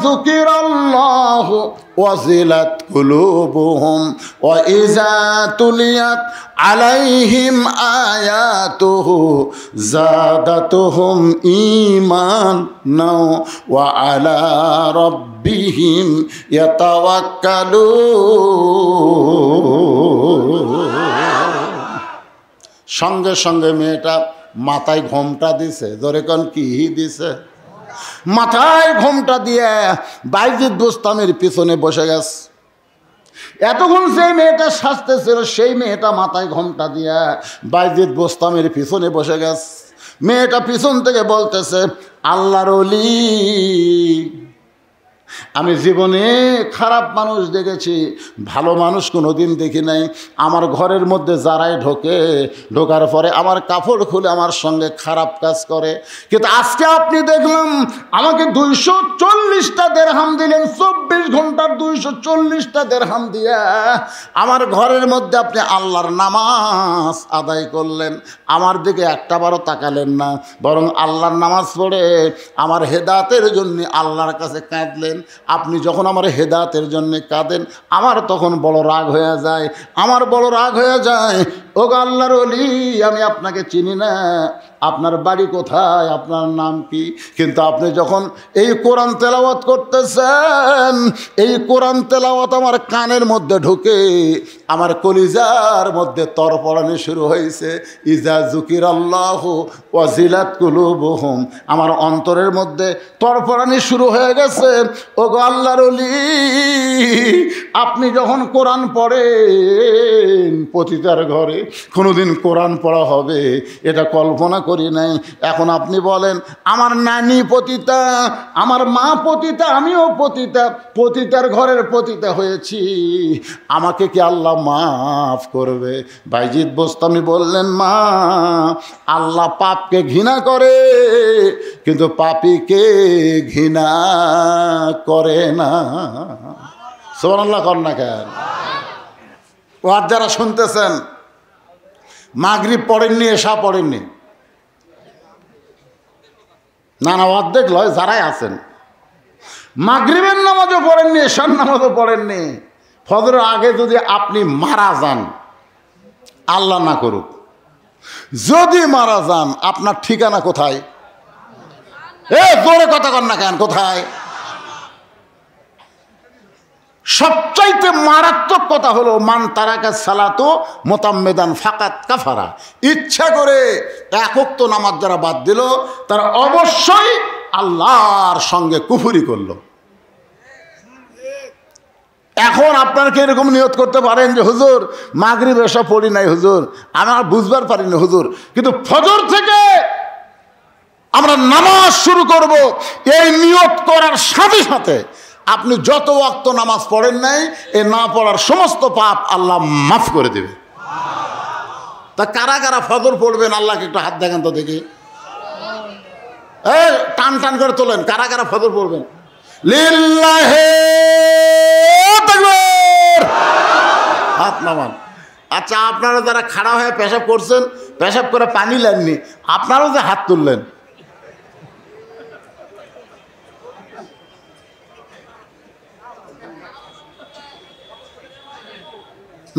A: যুকিরাল্লাহু ওয়াজিলাত কুলুবুহুম ওয়া ইযা তুলিয়াত আলাইহিম আয়াতুহু যাদাতুহুম ঈমানাও ওয়া আলা রাব্বিহিম ইয়াতাওয়াক্কালুন। সঙ্গে সঙ্গে মেয়েটা মাথায় ঘোমটা দিছে, জোরে কোন কি দিছে? মাথায় ঘোমটা দিয়ে বাইজিদ বোস্তামির পিছনে বসে গেছে। এতক্ষণ সেই মেয়েটা সাজতেছিল, সেই মেয়েটা মাথায় ঘোমটা দিয়ে বাইজিদ বোস্তামির পিছনে বসে গেছে। মেয়েটা পিছন থেকে বলতেছে, আল্লাহর ওলি, আমি জীবনে খারাপ মানুষ দেখেছি, ভালো মানুষ কোনোদিন দেখি নাই। আমার ঘরের মধ্যে যারাই ঢোকে, ঢোকার পরে আমার কাপড় খুলে আমার সঙ্গে খারাপ কাজ করে, কিন্তু আজকে আপনি দেখলাম আমাকে 240টা দেরহাম দিলেন, 24 ঘন্টার 240টা দেরহাম দিয়া আমার ঘরের মধ্যে আপনি আল্লাহর নামাজ আদায় করলেন, আমার দিকে একটাবারও তাকালেন না, বরং আল্লাহর নামাজ পড়ে আমার হেদায়েতের জন্য আল্লাহর কাছে কাঁদলেন। আপনি যখন আমার হেদায়েতের জন্য কাঁদেন, আমার তখন বড় রাগ হয়ে যায়, আমার বড় রাগ হয়ে যায়। ও আল্লাহর ওলি, আমি আপনাকে চিনি না, আপনার বাড়ি কোথায়, আপনার নাম কি? কিন্তু আপনি যখন এই কোরআন তেলাওয়াত করতেছেন, এই কোরআন তেলাওয়াত আমার কানের মধ্যে ঢুকে আমার কলিজার মধ্যে তরপড়ানি শুরু হয়েছে। ইজা যুকিরাল্লাহু ওয়াজিলাত কুলুবুহুম, আমার অন্তরের মধ্যে তরপড়ানি শুরু হয়ে গেছে। ও গো আল্লাহর ওলি, আপনি যখন কোরআন পড়েন, পতিতার ঘরে কোনোদিন কোরআন পড়া হবে এটা কল্পনা করি নাই। এখন আপনি বলেন, আমার নানি পতিতা, আমার মা পতিতা, আমিও পতিতা, পতিতার ঘরের পতিতা হয়েছি, আমাকে কি আল্লাহ মাফ করবে? বাইজিদ বোস্তামি বললেন, মা, আল্লাহ পাপকে ঘৃণা করে কিন্তু পাপীকে ঘৃণা করে না। সুবহানাল্লাহ কর না কেন? ও আর যারা শুনতেছেন, মাগরিব পড়েননি, এশা পড়েননি, না না অর্ধেক লয়, যারাই আছেন মাগরিবের নামাজও পড়েননি, এশার নামাজও পড়েননি, ফজরের আগে যদি আপনি মারা যান, আল্লাহ না করুক, যদি মারা যান, আপনার ঠিকানা কোথায়? জোরে কথা কর না কেন, কোথায়? সবচাইতে মারাত্মক কথা হলো, মান তারাকা সালাতু মুতাম্মিদান ফাকাত কাফারা, ইচ্ছা করে এক ওয়াক্ত নামাজ যারা বাদ দিল, তারা অবশ্যই আল্লাহর সঙ্গে কুফরি করলো। এখন আপনারা কি এরকম নিয়ত করতে পারেন যে হুজুর মাগরিব এসা পড়ি নাই, হুজুর আমি আর বুঝবার পারিনি হুজুর, কিন্তু ফজর থেকে আমরা নামাজ শুরু করব, এই নিয়ত করার সাথে সাথে আপনি যত ওয়াক্ত নামাজ পড়েন নাই, এ না পড়ার সমস্ত পাপ আল্লাহ মাফ করে দেবে। তা কারা কারা ফজর পড়বেন আল্লাহকে একটু হাত দেখেন তো দেখি, টান টান করে তোলেন, কারা কারা ফজর পড়বেন? লিল্লাহি তাকবীর, হাত নামান। আচ্ছা, আপনারা যারা খাড়া হয়ে পেশাব করছেন, পেশাব করে পানি লাগনি, আপনারাও যে হাত তুললেন,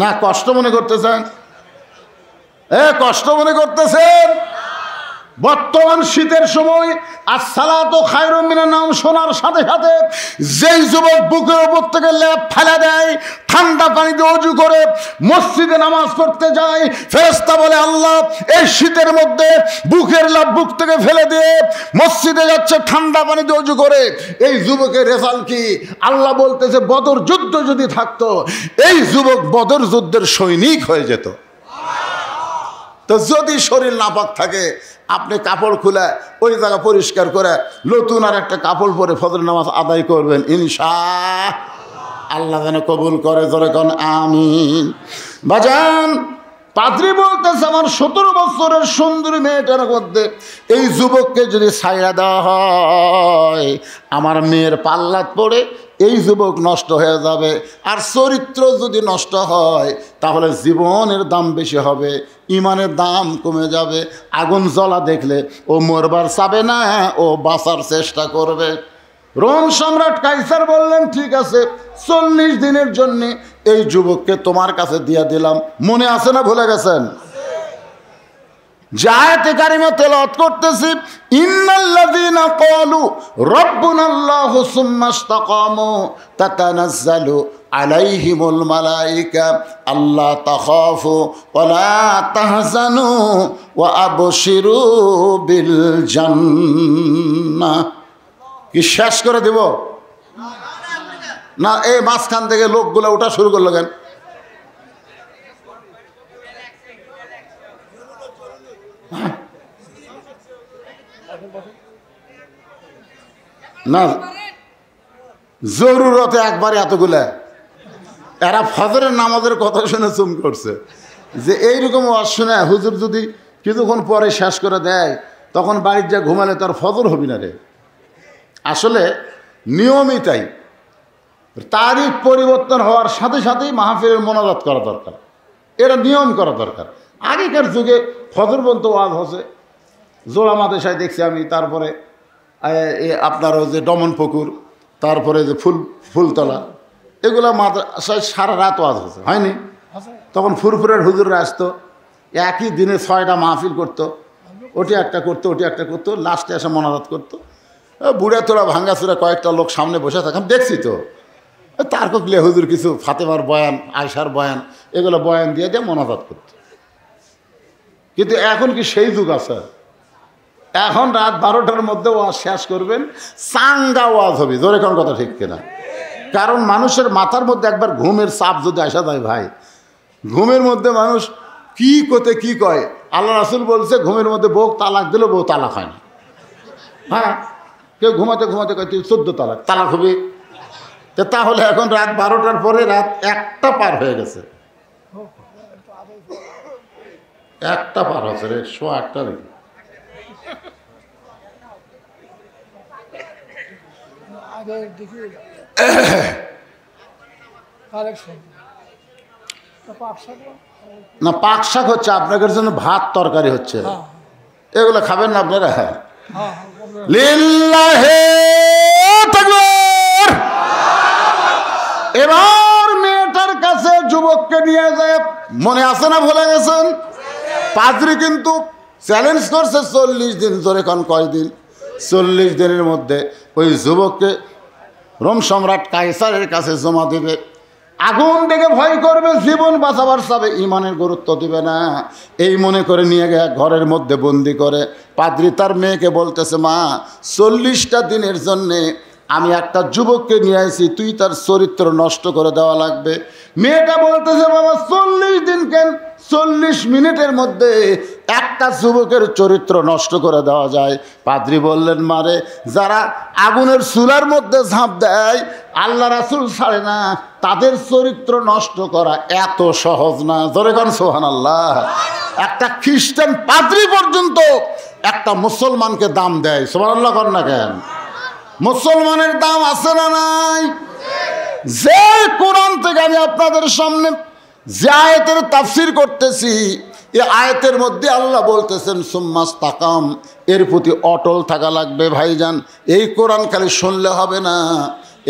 A: না কষ্ট মনে করতেছেন? কষ্ট মনে করতেছেন? বর্তমান শীতের সময় আসসালাতু খায়রুম মিনান নাওম শোনার সাথে সাথে যেই যুবক বুকের উপর থেকে লেপ ফেলে দেয়, ঠান্ডা পানিতে অজু করে মসজিদে নামাজ পড়তে যায়, ফেরেশতা বলে আল্লাহ এই শীতের মধ্যে বুকের লেপ বুক থেকে ফেলে দিয়ে মসজিদে যাচ্ছে ঠান্ডা পানিতে অজু করে, এই যুবকের রেজাল্ট কি? আল্লাহ বলতেছে বদর যুদ্ধ যদি থাকতো এই যুবক বদর যুদ্ধের সৈনিক হয়ে যেত। তো যদি শরীর নাপাক থাকে আপনি কাপড় খুলে ওই জায়গা পরিষ্কার করে নতুন আর একটা কাপড় পরে ফজর নামাজ আদায় করবেন, ইনশাআল্লাহ যেন কবুল করে। জোরে কোন আমিন। বাজান পাদ্রী বলতেছে আমার 17 বছরের সুন্দরী মেয়েটার মধ্যে এই যুবককে যদি ছাইড়া দেওয়া হয় আমার মেয়ের পাল্লাত পড়ে এই যুবক নষ্ট হয়ে যাবে। আর চরিত্র যদি নষ্ট হয় তাহলে জীবনের দাম বেশি হবে, ইমানের দাম কমে যাবে। আগুন জ্বলা দেখলে ও মরবার চাবে না, ও বাঁচার চেষ্টা করবে। রোম সম্রাট কাইসার বললেন ঠিক আছে 40 দিনের জন্য এই যুবককে তোমার কাছে দিয়ে দিলাম। মনে আছে না ভুলে গেছেন? আয়াতে কারিমা তেলাওয়াত করতেছি, ইন্নাল্লাযীনা ক্বালু রাব্বুনাল্লাহু সুম্মা ইসতাকামু তাতানাজ্জালু আলাইহিমুল মালায়েকা আল্লা তাখাফু ওয়া লা তাহজানু ওয়া আবশিরু বিল জান্নাহ। কি শেষ করে দেব না? এই মাঝখান থেকে লোকগুলো ওঠা শুরু করলো কেন? না জরুরতে একবারে এতগুলা এরা ফজরের নামাজের কথা শুনে চুম করছে যে এইরকম ওয়াজ শুনে হুজুর যদি কিছুক্ষণ পরে শেষ করে দেয় তখন বাড়ির যা ঘুমালে তার ফজর হবি না রে। আসলে নিয়মই তাই, তারিখ পরিবর্তন হওয়ার সাথে সাথেই মাহফিলের মোনাজাত করা দরকার, এটা নিয়ম করা দরকার। আগেকার যুগে ফজর পর্যন্ত ওয়াজ হচ্ছে, জোড়া মাদেশায় দেখছি আমি, তারপরে আপনার ওই যে দমনপুকুর, তারপরে যে ফুলতলা, এগুলো মাদ্রাসায় সারা রাত ওয়াজ হচ্ছে, হয়নি? তখন ফুরফুরের হুজুররা আসতো, একই দিনে 6টা মাহফিল করতো, ওটি একটা করতো ওটি একটা করতো, লাস্টে এসে মোনাজাত করতো। বুড়া তোরা ভাঙ্গাচুরা কয়েকটা লোক সামনে বসে থাকাম দেখছি তো, তার ককলে হুজুর কিছু ফাতেমার বয়ান, আয়সার বয়ান, এগুলো বয়ান দিয়ে দিয়ে মোনাজাত করতো। কিন্তু এখন কি সেই যুগ আছে? এখন রাত 12টার মধ্যে ওয়াজ শেষ করবেন, চাঙ্গা ওয়াজ হবে, জোরে কোন কথা ঠিক কিনা? কারণ মানুষের মাথার মধ্যে একবার ঘুমের চাপ যদি আসা যায় ভাই, ঘুমের মধ্যে মানুষ কি কোতে কি কয়। আল্লাহ রাসূল বলছে ঘুমের মধ্যে বউ তালাক দিলেও বউ তালাক হয় না। হ্যাঁ, কেউ ঘুমাতে ঘুমাতে কয় তুই 14 তালাক, তালাক হবে। তাহলে এখন রাত 12টার পরে রাত 1টা পার হয়ে গেছে, 1টা পার হচ্ছে রে, 1:15 নাকি? না পাক শাক হচ্ছে আপনাদের জন্য, ভাত তরকারি হচ্ছে, এগুলো খাবেন না আপনারা? হ্যাঁ, লিল্লাহে তাকবীর। এবার মেয়েটার কাছে যুবককে নিয়ে যায়, মনে আছে না ভুলে গেছেন? পাদ্রী কিন্তু চ্যালেঞ্জ করছে 40 দিন। জোরে কোন কয়দিন? 40 দিনের মধ্যে ওই যুবককে রোম সম্রাট কায়সারের কাছে জমা দেবে। আগুন দেখে ভয় করবে, জীবন বাঁচাবার চাবে, ইমানের গুরুত্ব দিবে না, এই মনে করে নিয়ে গিয়ে ঘরের মধ্যে বন্দি করে পাদ্রী তার মেয়েকে বলতেছে, মা 40টা দিনের জন্যে আমি একটা যুবককে নিয়ে আসি, তুই তার চরিত্র নষ্ট করে দেওয়া লাগবে। মেয়েটা বলতেছে, বাবা 40 দিন কেন, 40 মিনিটের মধ্যে একটা যুবকের চরিত্র নষ্ট করে দেওয়া যায়। পাদ্রী বললেন, মারে যারা আগুনের চুলার মধ্যে ঝাঁপ দেয় আল্লাহ রাসূল ছাড়ে না, তাদের চরিত্র নষ্ট করা এত সহজ না। জোরে কোন সুবহানাল্লাহ। একটা খ্রিস্টান পাদ্রী পর্যন্ত একটা মুসলমানকে দাম দেয়, সুবহানাল্লাহ কর না কেন? মুসলমানের দাম আছে না নাই? যে কোরআন থেকে আমি আপনাদের সামনে যে আয়াতের তাফসীর করতেছি, এই আয়াতের মধ্যে আল্লাহ বলতেছেন সুম্মাস্তাকাম, এর প্রতি অটল থাকা লাগবে। ভাইজান, এই কোরআন খালি শুনলে হবে না,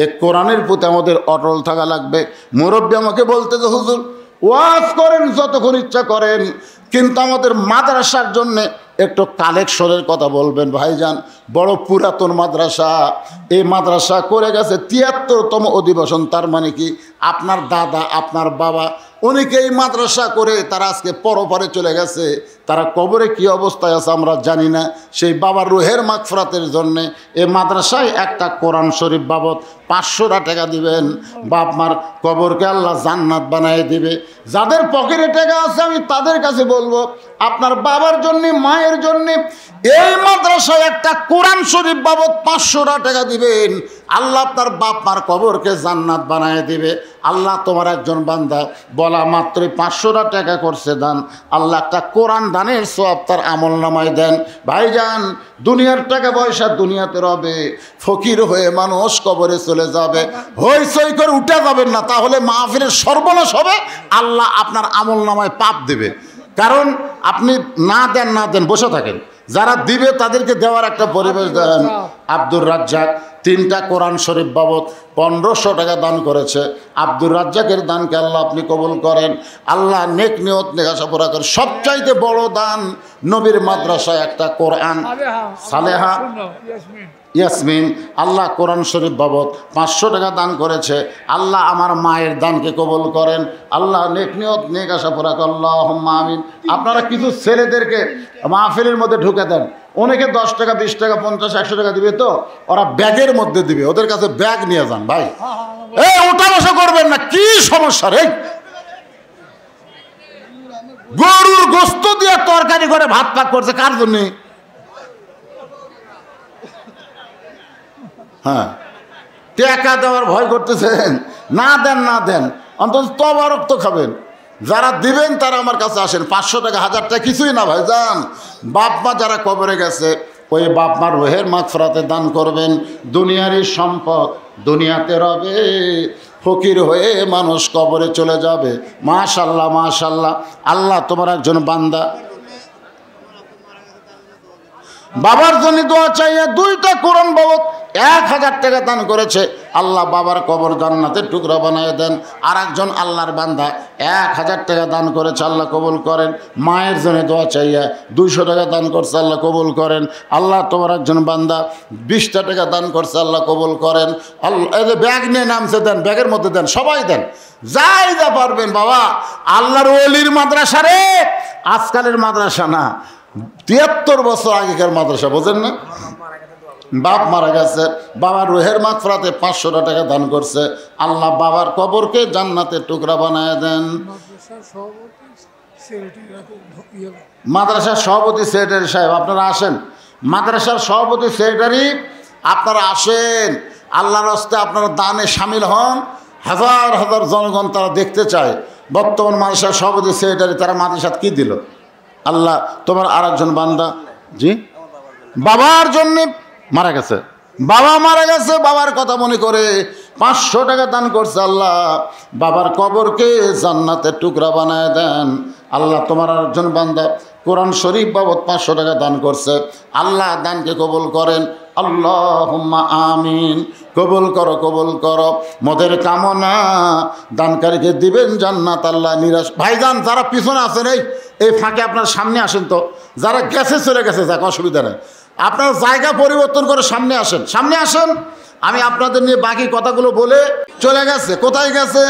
A: এই কোরআনের প্রতি আমাদের অটল থাকা লাগবে। মুরব্বী আমাকে বলতেছে, হুজুর ওয়াজ করেন যতক্ষণ ইচ্ছা করেন, কিন্তু আমাদের মাদ্রাসার জন্যে একটু কালেকশনের কথা বলবেন ভাইজান। বড় পুরাতন মাদ্রাসা, এই মাদ্রাসা করে গেছে ৭৩তম অধিবেশন। তার মানে কি আপনার দাদা আপনার বাবা অনেকে এই মাদ্রাসা করে তারা আজকে পরপারে চলে গেছে, তারা কবরে কি অবস্থায় আছে আমরা জানি না। সেই বাবার রুহের মাগফিরাতের জন্যে এই মাদ্রাসায় একটা কোরআন শরীফ বাবদ ৫০০ টাকা দিবেন, বাপ মার কবরকে আল্লাহ জান্নাত বানায় দিবে। যাদের পকেটে টাকা আছে আমি তাদের কাছে বলবো, আপনার বাবার জন্যে মায়ের জন্যে এই মাদ্রাসায় একটা কোরআন শরীফ বাবদ ৫০০ টাকা দিবেন, আল্লাহ আপনার বাপ মার কবরকে জান্নাত বানায় দিবে। আল্লাহ তোমার একজন বান্দা বলা মাত্রই ৫০০ টাকা করছে দান, আল্লাহ একটা কোরআন দানের সওয়াব তার আমল নামায় দেন। ভাইজান, দুনিয়ার টাকা পয়সা দুনিয়াতে রবে, ফকির হয়ে মানুষ কবরে চলে যাবে, হইচই করে উঠে যাবেন না, তাহলে মাহফিলের সর্বনাশ হবে, আল্লাহ আপনার আমল নামায় পাপ দেবে। কারণ আপনি না দেন বসে থাকেন, যারা দিবে তাদেরকে দেওয়ার একটা পরিবেশ দেন। আব্দুর রাজ্জাক 3টা কোরআন শরীফ বাবদ ১৫০০ টাকা দান করেছে। আব্দুর রাজ্জাকের দানকে আল্লাহ আপনি কবুল করেন, আল্লাহ নেক নিয়ত নেকাশাপড়া করেন। সবচাইতে বড় দান নবীর মাদ্রাসায় একটা কোরআন সালেহা ইয়াসমিন, আল্লাহ কোরআন শরীফ বাবদ ৫০০ টাকা দান করেছে। আল্লাহ আমার মায়ের দানকে কবুল করেন, আল্লাহ নেক নিয়ত নেক আশাপূরা করেন, আল্লাহুম্মা আমিন। আপনারা কিছু ছেলেদেরকে মাহফিলের মধ্যে ঢুকে দেন, অনেকে 10 টাকা 20 টাকা 50 100 টাকা দিবে, তো ওরা ব্যাগের মধ্যে দিবে, ওদের কাছে ব্যাগ নিয়ে যান ভাই। এই ওঠা বসা করবেন না, কি সমস্যা রে? গরুর গোস্ত দিয়ে তরকারি করে ভাত পাক করছে কার জন্যে? হ্যাঁ, টাকা দেওয়ার ভয় করতেছেন, না দেন, অন্তত তবারক তো খাবেন। যারা দিবেন তারা আমার কাছে আসেন, 500 টাকা 1000 টাকা কিছুই না ভাই যান। বাপ মা যারা কবরে গেছে ওই বাপ মার রুহের মাগফিরাতে দান করবেন। দুনিয়ারই সম্পদ দুনিয়াতে রবে, ফকির হয়ে মানুষ কবরে চলে যাবে। মাশাআল্লাহ মাশাআল্লাহ, আল্লাহ তোমার একজন বান্দা বাবার জন্য দোয়া চাইয়ে 2টা কোরআন বাবদ 1000 টাকা দান করেছে। আল্লাহ বাবার কবর জান্নাতের টুকরা বানিয়ে দেন। আর একজন আল্লাহর বান্দা 1000 টাকা দান করেছে, আল্লাহ কবুল করেন। মায়ের জন্য দোয়া চাইয়া 200 টাকা দান করছে, আল্লাহ কবুল করেন। আল্লাহ তোমার একজন বান্দা 20টা টাকা দান করছে, আল্লাহ কবুল করেন। আল্লাহ এই যে ব্যাগ নিয়ে নামছে, দেন, ব্যাগের মধ্যে দেন, সবাই দেন, যাই যা পারবেন। বাবা আল্লাহর ওলির মাদ্রাসা রে, আজকালের মাদ্রাসা না, 73 বছর আগেকার মাদ্রাসা, বোঝেন না? বাপ মারা গেছে, বাবার রুহের মাগফিরাতে 500 টাকা দান করছে, আল্লাহ বাবার কবরকে জান্নাতের টুকরা বানায় দেন। মাদ্রাসার সভাপতি সেক্রেটারি সাহেব আপনারা আসেন, মাদ্রাসার সভাপতি সেক্রেটারি আপনারা আসেন, আল্লাহর হস্তে আপনারা দানে সামিল হন। হাজার হাজার জনগণ তারা দেখতে চায় বর্তমান মাদ্রাসার সভাপতি সেক্রেটারি তারা মাদ্রাসাত কি দিল। আল্লাহ তোমার আর একজন বান্দা, জি বাবার জন্যে মারা গেছে, বাবা মারা গেছে, বাবার কথা মনে করে 500 টাকা দান করছে, আল্লাহ বাবার কবরকে জান্নাতের টুকরা বানায় দেন। আল্লাহ তোমার আর একজন বান্দা কোরআন শরীফ বাবদ 500 টাকা দান করছে, আল্লাহ দানকে কবুল করেন। আল্লাহুম্মা আমিন। কবুল করো, মদের কামনা দানকারীকে দিবেন জান্নাত, আল্লাহ নিরাশ। ভাইজান যারা পিছনে আছেন এই ফাঁকে আপনার সামনে আসেন, তো যারা গেছে চলে গেছে যাক, অসুবিধা নেই, আপনার জায়গা পরিবর্তন করে সামনে আসেন। আমি আপনাদের নিয়ে বাকি কথাগুলো বলে চলে গেছে। কোথায় গেছে?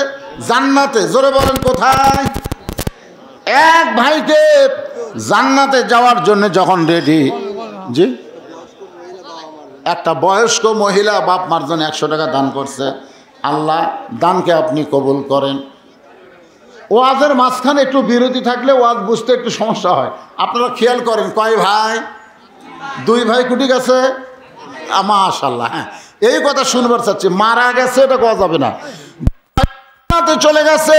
A: জান্নাতে। জোরে বলেন কোথায়? এক ভাইকে জান্নাতে যাওয়ার জন্য যখন রেডি, জি একটা বয়স্ক মহিলা বাপ মার জন্য 100 টাকা দান করছে, আল্লাহ দানকে আপনি কবুল করেন। ওয়াজের মাঝখানে একটু বিরতি থাকলে ওয়াজ বুঝতে একটু সমস্যা হয়, আপনারা খেয়াল করেন। কয় ভাই? 2 ভাই কুটি গেছে, মাশাআল্লাহ। হ্যাঁ, এই কথা শুনবার চাচ্ছি, মারা গেছে এটা কোয়া যাবে না, চলে গেছে।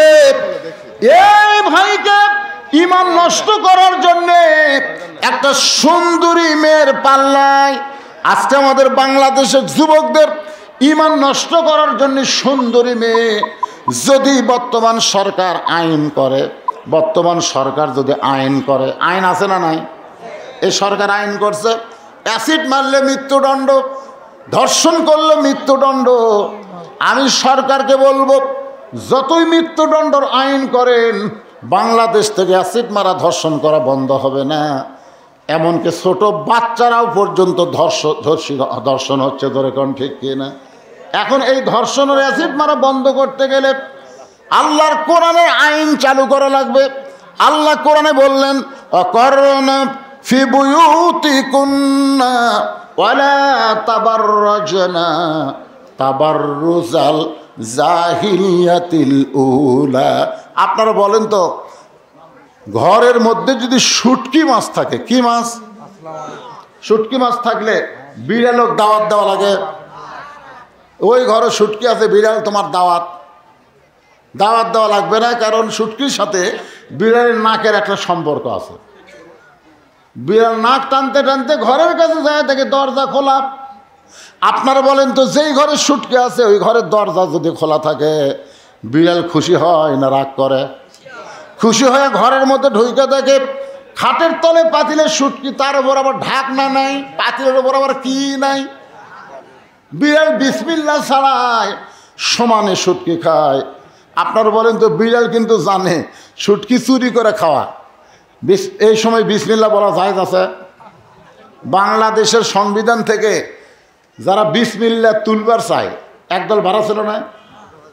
A: এই ভাইকে ঈমান নষ্ট করার জন্য একটা সুন্দরী মেয়ের পাল্লায় আজকে আমাদের বাংলাদেশের যুবকদের ঈমান নষ্ট করার জন্য সুন্দরী মেয়ে। যদি বর্তমান সরকার আইন করে, আইন আছে না নাই? এই সরকার আইন করছে, অ্যাসিড মারলে মৃত্যুদণ্ড, ধর্ষণ করলে মৃত্যুদণ্ড। আমি সরকারকে বলবো যতই মৃত্যুদণ্ডর আইন করেন, বাংলাদেশ থেকে অ্যাসিড মারা ধর্ষণ করা বন্ধ হবে না। এমনকি ছোট বাচ্চারাও পর্যন্ত ধর্ষণ হচ্ছে, ধরে কোন ঠিক কিনা? এখন এই ধর্ষণের অ্যাসিড মারা বন্ধ করতে গেলে আল্লাহর কোরআনের আইন চালু করা লাগবে। আল্লাহ কোরআনে বললেন, অকরনা ফি বুয়ুতিকুন্না ওয়ালা তাবাররাজনা তাবাররুজাল জাহিলিয়াতিল উলা। আপনারা বলেন তো, ঘরের মধ্যে যদি শুটকি মাছ থাকে, কি মাছ? শুটকি মাছ থাকলে বিড়ালক দাওয়াত দেওয়া লাগে? ওই ঘরে শুটকি আছে, বিড়াল তোমার দাওয়াত দেওয়া লাগবে না, কারণ শুটকির সাথে বিড়ালের নাকের একটা সম্পর্ক আছে। বিড়াল নাক টানতে টানতে ঘরের কাছে যায়, দেখে দরজা খোলা। আপনারা বলেন তো, যেই ঘরে শুটকি আছে ওই ঘরের দরজা যদি খোলা থাকে, বিড়াল খুশি হয় না রাগ করে? খুশি হয়ে ঘরের মধ্যে ঢুকে দেখে খাটের তলে পাতিলের শুটকি, তার উপর আবার ঢাকনা নাই, পাতিলের উপর আবার কি নাই। বিড়াল বিসমিল্লাহ ছাড়ায় সমানে শুটকি খায়। আপনারা বলেন তো, বিড়াল কিন্তু জানে শুটকি চুরি করে খাওয়া। এই সময় বিসমিল্লাহ বলা জায়েজ আছে? বাংলাদেশের সংবিধান থেকে যারা বিসমিল্লাহ তুলবার চায়, একদল ভাড়া ছিল না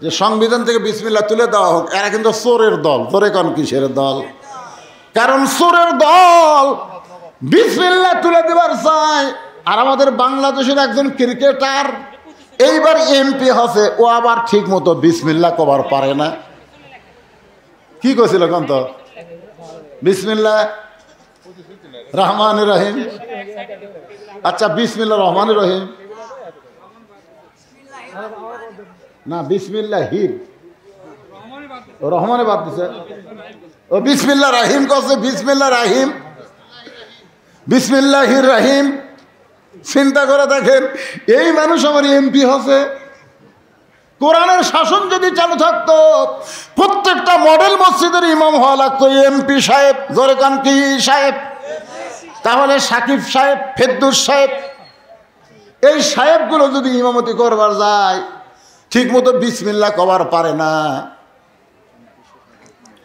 A: যে সংবিধান থেকে বিসমিল্লাহ তুলে দেওয়া হোক, এরা কিন্তু চোরের দল। চোরে কোন কিসের দল? কারণ চোরের দল বিসমিল্লাহ তুলে দেবার চায়। আর আমাদের বাংলাদেশের একজন ক্রিকেটার এইবার এমপি হচ্ছে, ও আবার ঠিক মতো বিসমিল্লাহ কবার পারে না। কি কইছিল কোন তো? বিসমিল্লাহ রহমান রহিম। আচ্ছা, বিসমিল্লাহ রহমান রহিম না, বিসমিল্লাহ হির রহমানে বাদ দিছে। ও বিসমিল্লাহ রাহিম কছে, বিসমিল্লাহ রাহিম, বিসমিল্লাহির রাহিম। চিন্তা করে দেখেন, এই মানুষ আমার এমপি হচ্ছে। কোরআনের শাসন যদি চালু থাকতো, প্রত্যেকটা মডেল মসজিদের ইমাম হওয়া লাগতো এমপি সাহেব। জোরে কান কি সাহেব? তাহলে সাকিব সাহেব, ফেরদৌস সাহেব, এই সাহেবগুলো যদি ইমামতি করবার যায়, ঠিক মতো বিসমিল্লাহ কবার পারে না।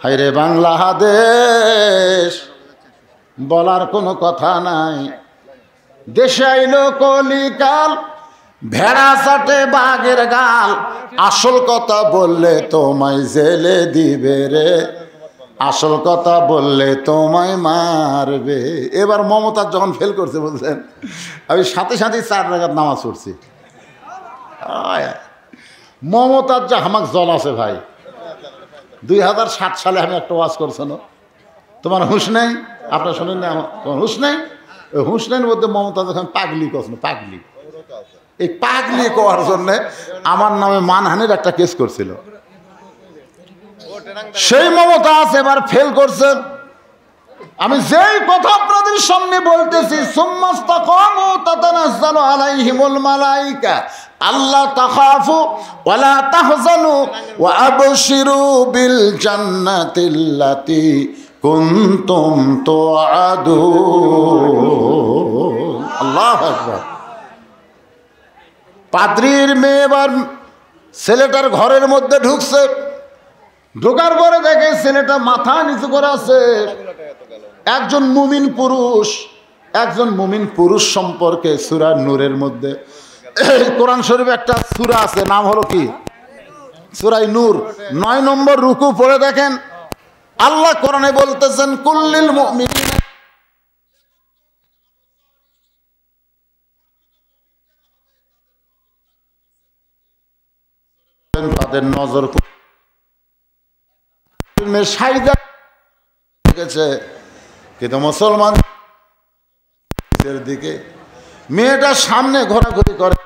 A: হায়রে বাংলাদেশ, বলার কোনো কথা নাই। দেশে আইলো কলিকাল, ভেড়া চাটে বাঘের গাল। আসল কথা বললে তোমায় জেলে দিবে রে, আসল কথা বললে তোমায় মারবে। এবার মমতাজ যখন ফেল করছে, বলছেন আমি সাথে সাথে 4 রাকাত নামাজ পড়ছি। মমতাজ যা হামাক জল আছে ভাই। 2007 সালে আমি একটা ওয়াজ করছি না, তোমার হুঁশ নেই? আপনার শোনেন না? তোমার হুঁশ নেই? ওই হুঁশ নেই মধ্যে মমতাজ যখন পাগলি করছিল, পাগলি, এই পাগলি করার জন্যে আমার নামে মানহানির একটা কেস করছিল। সেই মমতাজ এবার ফেল করছে। আমি যেই কথা আপনাদের সামনে বলতেছি, সুম্মাস্তাকামু তাতানাজ্জালু আলাইহিমুল মালাইকা আল্লা তাখাফু ওয়ালা তাহজানু ওয়া আবশিরু বিল জান্নাতিল্লাতী কুনতুম তুআদুন। আল্লাহু আকবার। পাদ্রীর মেয়ে এবার ছেলেটার ঘরের মধ্যে ঢুকছে। ঢোকার পরে দেখে ছেলেটা মাথা নিচু করে আছে। একজন মুমিন পুরুষ সম্পর্কে সূরা নূরের মধ্যে, কোরআন শরীফে একটা সূরা আছে, নাম হলো কি? সূরা নূর। 9 নম্বর রুকু পড়ে দেখেন, আল্লাহ কোরআনে বলতেছেন, কুল্লিল মুমিনিনা, তাদের নজর সাইদা গেছে, কিন্তু মুসলমান দিকে মেয়েটা সামনে ঘোরাঘুরি করে।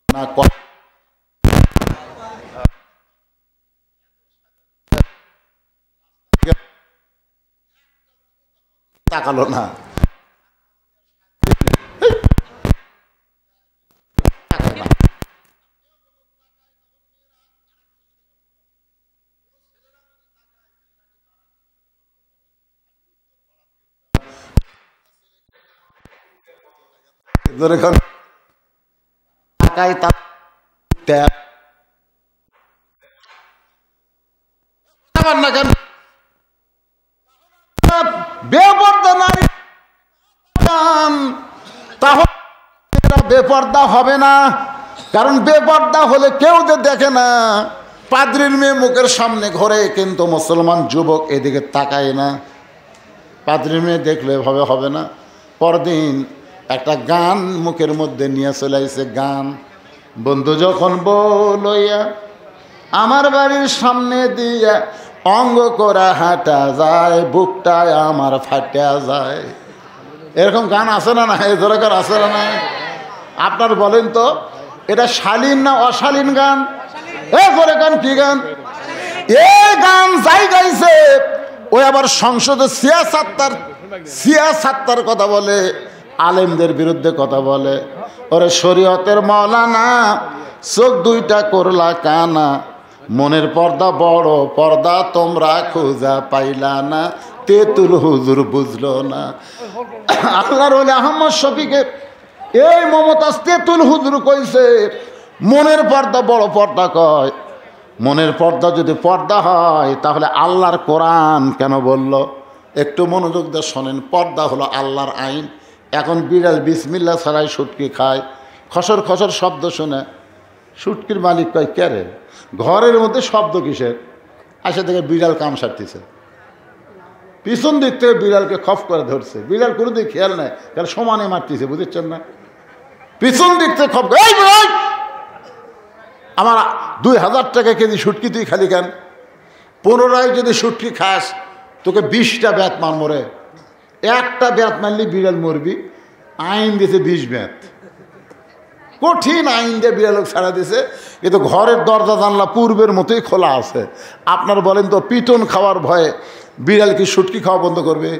A: না তাকালো না। বেপর্দা নারী তাহলে বেপর্দা হবে না, কারণ বেপর্দা হলে কেউ যে দেখে না। পাদ্রীর মেয়ে মুখের সামনে ঘরে, কিন্তু মুসলমান যুবক এদিকে তাকায় না। পাদ্রীর মেয়ে দেখলে এভাবে হবে না। পরদিন একটা গান মুখের মধ্যে নিয়ে চলে আসে, গান। বন্ধু যখন বলইয়া আমার বাড়ির সামনে দিয়া অঙ্গ করা হাঁটা যায়, বুকটায় আমার ফাটা যায়। এরকম গান আছে না? না এই দরকার আছে না? না আপনার বলেন তো, এটা শালীন না অশালীন গান? করে গান কি গান? এ গান যাই গাইছে ওই আবার সংসদে সিয়াসাত্তার কথা বলে, আলেমদের বিরুদ্ধে কথা বলে। ওরে শরীয়তের মওলানা, চোখ দুইটা করলা কানা, মনের পর্দা বড় পর্দা তোমরা খোঁজা পাইলা না, তেতুল হুজুর বুঝলো না। আল্লাহর ওলি আহমদ শফিকে এই মমতাজ তেতুল হুজুর কইছে মনের পর্দা বড় পর্দা। কয় মনের পর্দা যদি পর্দা হয় তাহলে আল্লাহর কোরআন কেন বলল? একটু মনোযোগ দিয়ে শোনেন। পর্দা হলো আল্লাহর আইন। এখন বিড়াল বিসমিল্লাহ ছাড়াই শুটকি খায়, খসর খসর শব্দ শুনে শুটকির মালিক কয় কে রে, ঘরের মধ্যে শব্দ কিসের? আসে থেকে বিড়াল কাম সারতেছে, পিছন দিক থেকে বিড়ালকে খপ করে ধরছে। বিড়াল কোনো দিক খেয়াল নেই, কারণ সমানে মারতেছে, বুঝেছেন না? পিছন দিক থেকে খপ, এই আমার 2000 টাকা কেজি শুটকি তুই খালি কেন? পুনরায় যদি শুটকি খাস তোকে 20টা ব্যাত মার মরে, একটা ব্যাত মারলি বিড়াল মরবি। আইন দিয়েছে 20 ব্যাত, কঠিন আইন দিয়ে বিড়াল ছাড়া দিয়েছে। কিন্তু ঘরের দরজা জানলা পূর্বের মতোই খোলা আছে। আপনার বলেন তো, পিটন খাওয়ার ভয়ে বিড়াল কি শুটকি খাওয়া বন্ধ করবে?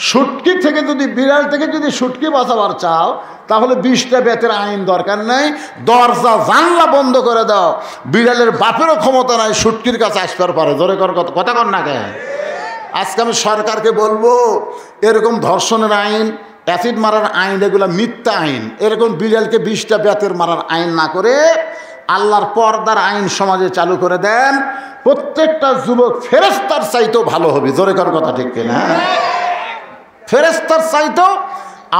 A: শুটকি থেকে যদি, বিড়াল থেকে যদি শুটকি বাঁচাবার চাও তাহলে 20টা ব্যাতের আইন দরকার নেই, দরজা জানলা বন্ধ করে দাও। বিড়ালের বাপেরও ক্ষমতা নাই শুটকির কাছে আসবার পারে। জোরে কর কথা কর না কেন? আজকে আমি সরকারকে বলবো, এরকম ধর্ষণের আইন, অ্যাসিড মারার আইন, এগুলো মিথ্যা আইন। এরকম বিড়ালকে 20টা ব্যাতের মারার আইন না করে আল্লাহর পর্দার আইন সমাজে চালু করে দেন। প্রত্যেকটা যুবক ফেরেশতার চাইতেও ভালো হবে। জোরে কর কথা ঠিক কিনা? ফেরেশতার চাইতেও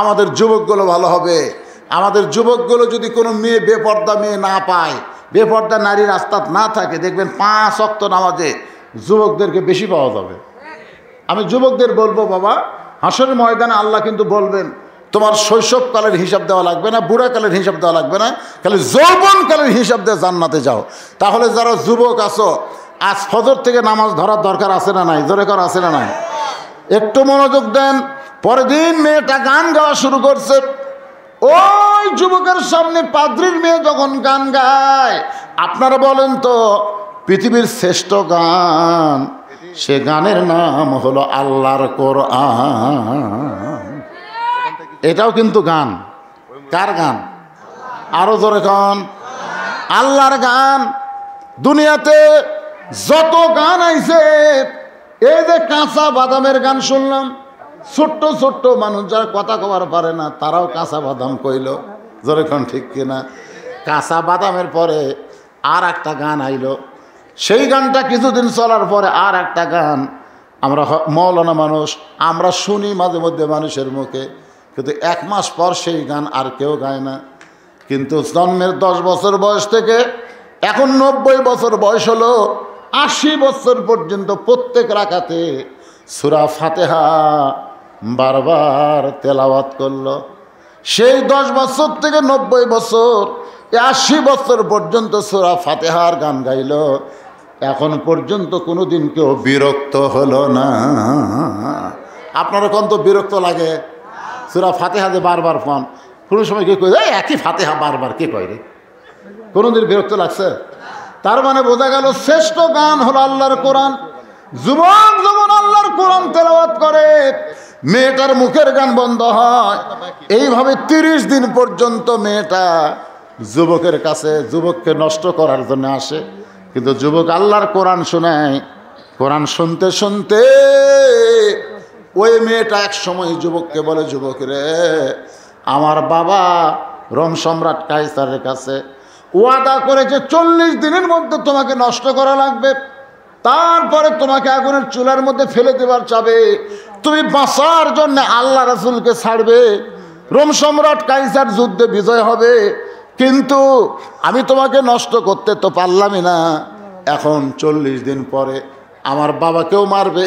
A: আমাদের যুবকগুলো ভালো হবে। আমাদের যুবকগুলো যদি কোনো মেয়ে, বেপর্দা মেয়ে না পায়, বেপর্দা নারী রাস্তাত না থাকে, দেখবেন 5 ওয়াক্ত নামাজে যুবকদেরকে বেশি পাওয়া যাবে। আমি যুবকদের বলবো, বাবা হাসরের ময়দানে আল্লাহ কিন্তু বলবেন তোমার শৈশবকালের হিসাব দেওয়া লাগবে না, বুড়াকালের হিসাব দেওয়া লাগবে না, খালি যৌবনকালের হিসাব দিয়ে জান্নাতে যাও। তাহলে যারা যুবক আছো, আজ ফজর থেকে নামাজ ধরার দরকার আছে না নাই? জোরে কর আছে না নাই? একটু মনোযোগ দেন। পরের দিন মেয়েটা গান গাওয়া শুরু করছে। ওই যুবকের সামনে পাদ্রীর মেয়ে যখন গান গায়, আপনারা বলেন তো, পৃথিবীর শ্রেষ্ঠ গান, সে গানের নাম হলো আল্লাহর কোরআন। এটাও কিন্তু গান। কার গান? আরো জোরে কন। আল্লাহর গান। দুনিয়াতে যত গান আইছে, এই যে কাঁচা বাদামের গান শুনলাম, ছোট্ট ছোট্ট মানুষ যারা কথা কবার পারে না তারাও কাঁচা বাদাম কইল। জোরে কন ঠিক কিনা? কাঁচা বাদামের পরে আর একটা গান আইলো। সেই গানটা কিছুদিন চলার পরে আর একটা গান। আমরা মৌলানা মানুষ, আমরা শুনি মাঝে মধ্যে মানুষের মুখে, কিন্তু 1 মাস পর সেই গান আর কেউ গায় না। কিন্তু জন্মের 10 বছর বয়স থেকে এখন 90 বছর বয়স হলো, 80 বছর পর্যন্ত প্রত্যেক রাকাতে সূরা ফাতিহা বারবার তেলাওয়াত করলো। সেই 10 বছর থেকে 90 বছর, 80 বছর পর্যন্ত সূরা ফাতিহার গান গাইল। এখন পর্যন্ত কোনো দিন কেউ বিরক্ত হলো না। আপনারা কোন তো বিরক্ত লাগে? সূরা ফাতিহা যে বারবার পান, কোনো সময় কে কই একই ফাতিহা বারবার কে কয় রে? কোনোদিন বিরক্ত লাগছে? তার মানে বোঝা গেল শ্রেষ্ঠ গান হলো আল্লাহর কোরআন। যুবক যখন আল্লাহর কোরআন তেলাওয়াত করে, মেয়েটার মুখের গান বন্ধ হয়। এইভাবে 30 দিন পর্যন্ত মেয়েটা যুবকের কাছে, যুবককে নষ্ট করার জন্য আসে। কিন্তু যুবক আল্লাহর কোরআন শোনায়। কোরআন শুনতে শুনতে ওই মেয়েটা এক সময় যুবককে বলে, যুবক রে, আমার বাবা রোম সম্রাট কাইসারের কাছে ওয়াদা করেছে 40 দিনের মধ্যে তোমাকে নষ্ট করা লাগবে, তারপরে তোমাকে আগুনের চুলার মধ্যে ফেলে দেবার চাবে, তুমি বাঁচার জন্য আল্লাহ রাসূলকে ছাড়বে, রোম সম্রাট কাইসার যুদ্ধে বিজয় হবে, কিন্তু আমি তোমাকে নষ্ট করতে তো পারলামই না। এখন 40 দিন পরে আমার বাবাকেও মারবে,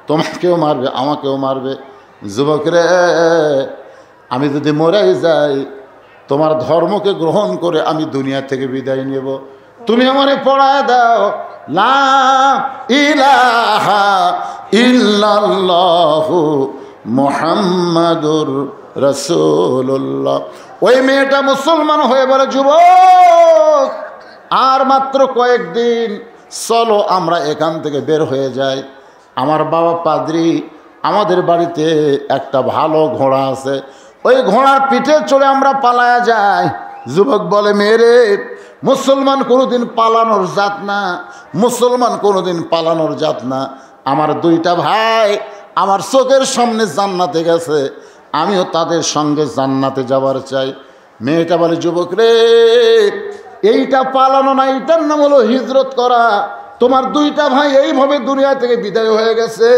A: তোমাকেও মারবে, আমাকেও মারবে। যুবক রে, আমি যদি মরে যাই তোমার ধর্মকে গ্রহণ করে আমি দুনিয়া থেকে বিদায় নেব, তুমি আমারে পড়ায় দাও লা ইলাহা ইল্লাল্লাহু মুহাম্মাদুর রাসূলুল্লাহ। ওই মেয়েটা মুসলমান হয়ে বলে, যুবক আর মাত্র কয়েকদিন, চলো আমরা এখান থেকে বের হয়ে যাই। আমার বাবা পাদ্রী, আমাদের বাড়িতে একটা ভালো ঘোড়া আছে, ওই ঘোড়ার পিঠে চড়ে আমরা পালায়া যাই। যুবক বলে, মেরে মুসলমান কোনোদিন পালানোর জাত না, মুসলমান কোনোদিন পালানোর জাত না। আমার 2টা ভাই আমার চোখের সামনে জান্নাতে গেছে, আমিও তাদের সঙ্গে জান্নাতে যাবার চাই। মেয়েটা বলে, যুবক রে, এইটা পালানো না, এইটার নাম হলো হিজরত করা। তোমার 2টা ভাই এইভাবে দুনিয়া থেকে বিদায় হয়ে গেছে,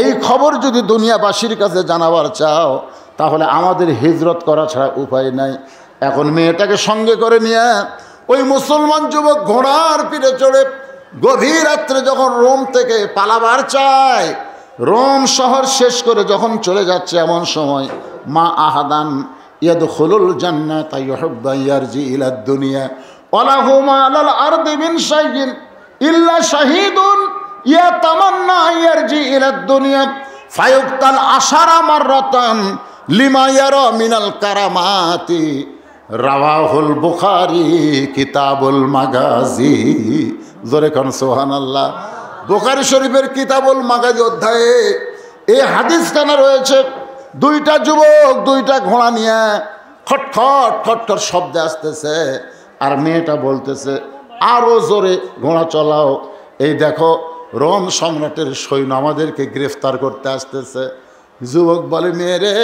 A: এই খবর যদি দুনিয়াবাসীর কাছে জানাবার চাও তাহলে আমাদের হিজরত করা ছাড়া উপায় নাই। এখন মেয়েটাকে সঙ্গে করে নিয়ে ওই মুসলমান যুবক ঘোড়ার পিঠে চড়ে গভীর রাত্রে যখন রোম থেকে পালাবার চায়, রোম শহর শেষ করে যখন চলে যাচ্ছে, এমন সময় মা আহাদান ইয়াদখুলুল জান্নাতা ইউহিব্বু ইয়ারজি ইলাদ দুনিয়া ওয়ালাহু মা আলাল আরদি মিন শাইইন ইল্লা শাহীদুন ইয়াতামান্না ইয়ারজি ইলাদ দুনিয়া ফায়ুক্তাল আশারা মাররাতান লিমা ইয়ারা মিনাল কারামাতি। রাওয়াহুল বুখারী কিতাবুল মাগাজি। জোরে কোন সুবহানাল্লাহ। বুখারী শরীফের কিতাবুল মাগাজি অধ্যায়ে এই হাদিসখানা রয়েছে। 2টা যুবক 2টা ঘোড়া নিয়ে খটখট খটখট শব্দ আসতেছে, আর মেয়েটা বলতেছে, আরো জোরে ঘোড়া চলাও, এই দেখো রোম সম্রাটের সৈন্য আমাদেরকে গ্রেফতার করতে আসতেছে। যুবক বলে, মেয়েরে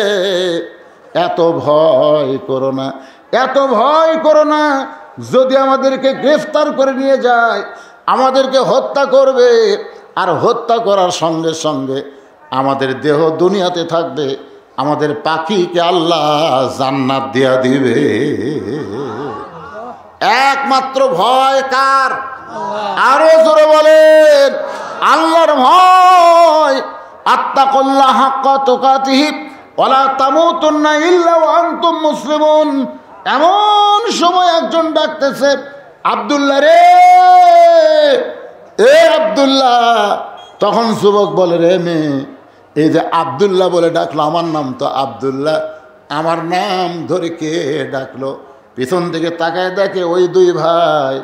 A: এত ভয় করো না, এত ভয় করো না, যদি আমাদেরকে গ্রেফতার করে নিয়ে যায় আমাদেরকে হত্যা করবে, আর হত্যা করার সঙ্গে সঙ্গে আমাদের দেহ দুনিয়াতে থাকবে, আমাদের পাখিকে আল্লাহ জান্নাত দিয়া দিবে। একমাত্র ভয় কার? আরো জোরে বলেন, আল্লাহর ভয়। আত্তাকুল্লাহ হাক্কা তুকাতিহি ওয়ালা তামুতুন্না ইল্লা ওয়া আনতুম মুসলিমুন। এমন সময় একজন ডাকতেছে, আব্দুল্লাহ রে, এ আব্দুল্লাহ। তখন যুবক বলে, রে মেয়ে, এই যে আব্দুল্লাহ বলে ডাকলো, আমার নাম তো আব্দুল্লাহ, আমার নাম ধরে কে ডাকলো? পিছন থেকে তাকায় দেখে ওই 2 ভাই,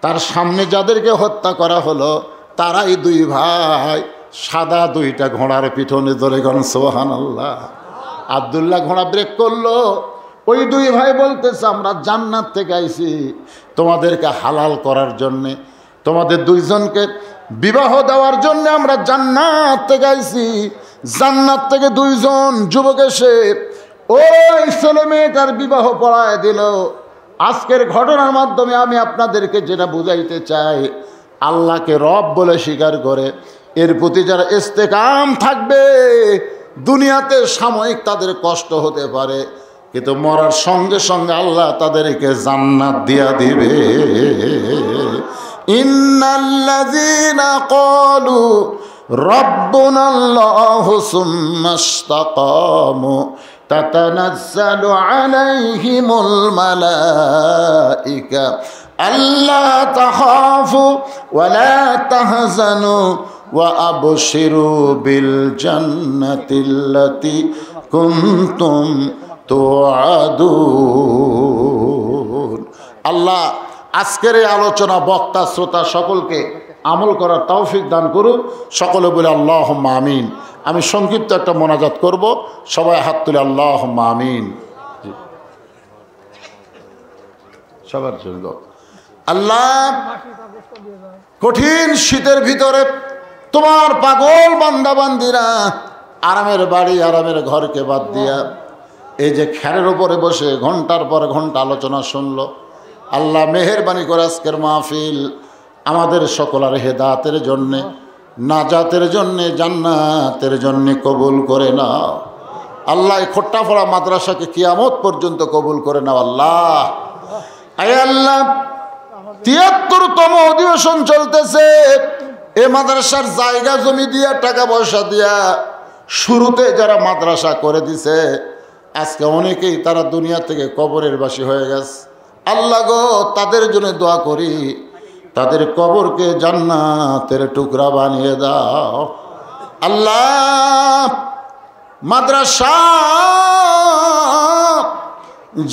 A: তার সামনে যাদেরকে হত্যা করা হলো তারাই 2 ভাই, সাদা 2টা ঘোড়ার পিছনে। ধরে গণ সুবহানাল্লাহ। আব্দুল্লাহ ঘোড়া ব্রেক করলো, ওই 2 ভাই বলতেছে, আমরা জান্নাত থেকে আইছি তোমাদেরকে হালাল করার জন্যে, তোমাদের 2 জনকে বিবাহ দেওয়ার জন্য আমরা জান্নাত থেকে আইছি। জান্নাত থেকে 2 জন যুবক এসে ওই ছেলে মেয়েটার বিবাহ পড়ায় দিল। আজকের ঘটনার মাধ্যমে আমি আপনাদেরকে যেটা বুঝাইতে চাই, আল্লাহকে রব বলে স্বীকার করে এর প্রতি যারা ইস্তেকাম থাকবে, দুনিয়াতে সাময়িক তাদের কষ্ট হতে পারে, কিন্তু মরার সঙ্গে সঙ্গে আল্লাহ তাদেরকে জান্নাত দিয়া দিবে। ইন্নাল্লাযীনা ক্বালু রাব্বুনাল্লাহু সুম্মা ইসতাকামু তাতানাজ্জালু আলাইহিমুল মালাইকা আল্লা তাখাফু ওয়া লা তাহজানু ওয়া আবশিরু বিল জান্নাতিল্লাতী কুনতুম তুআদুন। আল্লাহ আজকের এই আলোচনা বক্তা শ্রোতা সকলকে আমল করার তৌফিক দান করুন। সকলে বলে আল্লাহুম্মা আমিন। আমি সংক্ষিপ্ত একটা মোনাজাত করব, সবাই হাত তুলে আল্লাহুম্মা আমিন। সবার জন্য আল্লাহ, কঠিন শীতের ভিতরে তোমার পাগল বান্দা বান্দিরা আরামের বাড়ি আরামের ঘরকে বাদ দিয়া এই যে খেরের উপরে বসে ঘন্টার পর ঘন্টা আলোচনা শুনলো। আল্লাহ মেহেরবানি করে আজকের মাহফিল আমাদের সকলের হেদায়েতের জন্যে, নাজাতের জন্যে, জান্নাতের জন্যে কবুল করে নাও আল্লাহ। এই খোট্টাফড়া মাদ্রাসাকে কিয়ামত পর্যন্ত কবুল করে নাও আল্লাহ। আয় আল্লাহ, ৭৩তম অধিবেশন চলতেছে। এ মাদ্রাসার জায়গা জমি দিয়া, টাকা পয়সা দিয়া শুরুতে যারা মাদ্রাসা করে দিছে, আজকে অনেকেই তারা দুনিয়া থেকে কবরের বাসী হয়ে গেছে। আল্লাহ গো, তাদের জন্য দোয়া করি, তাদের কবরকে জান্নাতের টুকরা বানিয়ে দাও আল্লাহ। মাদ্রাসা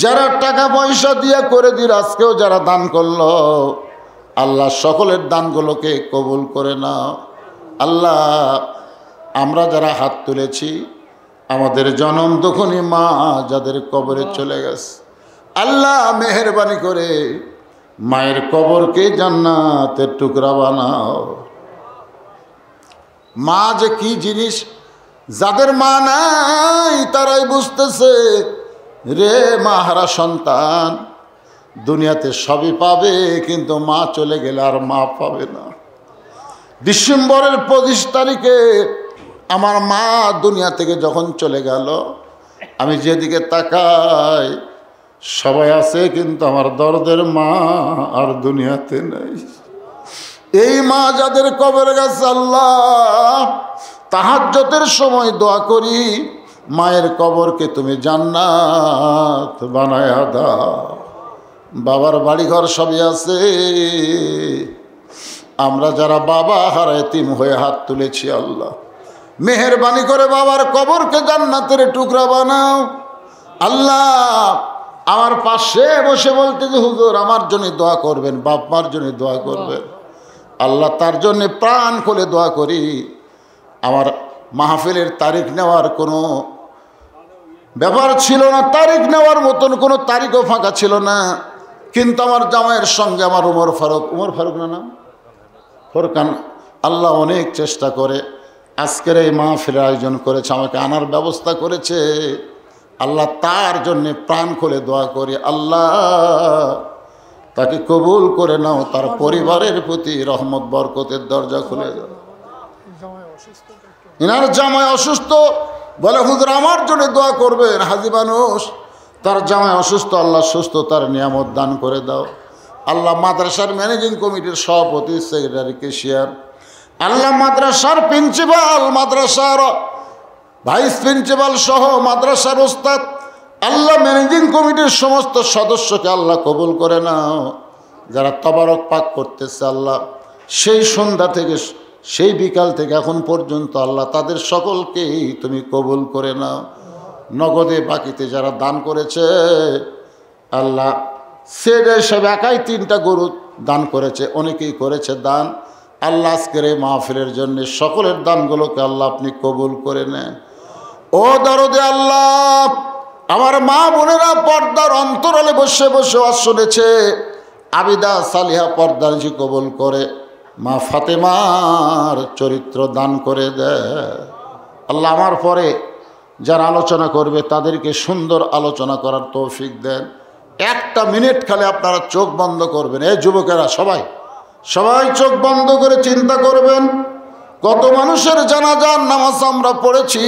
A: যারা টাকা পয়সা দিয়ে করে দিল, আজকেও যারা দান করলো, আল্লাহ সকলের দানগুলোকে কবুল করে নাও আল্লাহ। আমরা যারা হাত তুলেছি, আমাদের জনম দুঃখনী মা যাদের কবরে চলে গেছে, আল্লাহ মেহেরবানি করে মায়ের কবরকে জান্নাতের টুকরা বানাও। মা যে কি জিনিস, যাদের মা নাই তারাই বুঝতেছে রে। মা হারা সন্তান দুনিয়াতে সবই পাবে, কিন্তু মা চলে গেলে আর মা পাবে না। ডিসেম্বরের 25 তারিখে আমার মা দুনিয়া থেকে যখন চলে গেল, আমি যেদিকে তাকাই সবাই আছে, কিন্তু আমার দরদের মা আর দুনিয়াতে নাই। এই মা যাদের কবরে গেছে, আল্লাহ তাহাজ্জুদের সময় দোয়া করি, মায়ের কবরকে তুমি জান্নাত বানায়া দাও। বাবার বাড়িঘর সবই আছে, আমরা যারা বাবা হারা এতিম হয়ে হাত তুলেছি, আল্লাহ মেহেরবানি করে বাবার কবরকে জান্নাতের টুকরা বানাও আল্লাহ। আমার পাশে বসে বলতে যে হুজুর আমার জন্য দোয়া করবেন, বাপ মার জন্য দোয়া করবেন, আল্লাহ তার জন্যে প্রাণ খুলে দোয়া করি। আমার মাহফিলের তারিখ নেওয়ার কোনো ব্যাপার ছিল না, তারিখ নেওয়ার মতন কোনো তারিখও ফাঁকা ছিল না, কিন্তু আমার জামাইয়ের সঙ্গে আমার উমর ফারুক না নাম ফোরকান, আল্লাহ অনেক চেষ্টা করে আজকের এই মাহফিলের আয়োজন করেছে, আমাকে আনার ব্যবস্থা করেছে। আল্লাহ তার জন্যে প্রাণ খুলে দোয়া করি, আল্লাহ তাকে কবুল করে নাও, তার পরিবারের প্রতি রহমত বরকতের দরজা খুলে দাও। ইনার জামাই অসুস্থ, বলে হুজুর আমার জন্য দোয়া করবেন। হাজী মানুষ, তার জামাই অসুস্থ, আল্লাহ সুস্থতার নিয়ামত দান করে দাও আল্লাহ। মাদ্রাসার ম্যানেজিং কমিটির সভাপতি, সেক্রেটারি, কেশিয়ার, আল্লাহ মাদ্রাসার প্রিন্সিপাল, মাদ্রাসার ভাইস প্রিন্সিপাল সহ মাদ্রাসার ওস্তাদ, আল্লাহ ম্যানেজিং কমিটির সমস্ত সদস্যকে আল্লাহ কবুল করে নাও। যারা তবারক পাক করতেছে, আল্লাহ সেই সন্ধ্যা থেকে সেই বিকাল থেকে এখন পর্যন্ত আল্লাহ তাদের সকলকেই তুমি কবুল করে নাও। নগদে বাকিতে যারা দান করেছে, আল্লাহ সেটা সব একাই 3টা গরু দান করেছে, অনেকেই করেছে দান। আল্লাহ আজকের এই মাহফিলের জন্য সকলের দানগুলোকে আল্লাহ আপনি কবুল করে নেন। ও দরদে আল্লাহ, আমার মা বোনেরা পর্দার অন্তরালে বসে বসে ওয়াজ শুনেছে, আবিদা সালিহা পর্দার জি কবুল করে, মা ফাতেমার চরিত্র দান করে দেয় আল্লাহ। আমার পরে যারা আলোচনা করবে তাদেরকে সুন্দর আলোচনা করার তৌফিক দেন। 1টা মিনিট খালি আপনারা চোখ বন্ধ করবেন। এই যুবকেরা সবাই চোখ বন্ধ করে চিন্তা করবেন, কত মানুষের জানাজার নামাজ আমরা পড়েছি,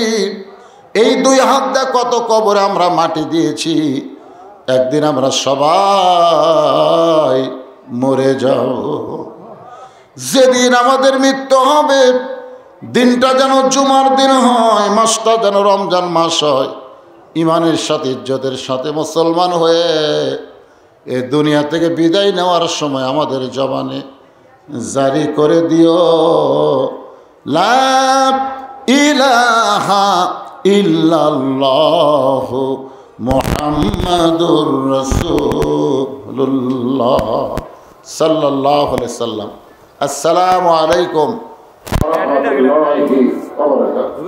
A: এই 2 হাত দিয়ে কত কবরে আমরা মাটি দিয়েছি। একদিন আমরা সবাই মরে যাব। যেদিন আমাদের মৃত্যু হবে, দিনটা যেন জুমার দিন হয়, মাসটা যেন রমজান মাস হয়। ইমানের সাথে ইজ্জতের সাথে মুসলমান হয়ে এ দুনিয়া থেকে বিদায় নেওয়ার সময় আমাদের জবানে জারি করে দিও, লা ইলাহা ইল্লাল্লাহু মুহাম্মাদুর রাসূলুল্লাহ সাল্লাল্লাহু আলাইহি সাল্লাম। আসসালামু আলাইকুম ওয়া রাহমাতুল্লাহি ওয়া বারাকাতুহু।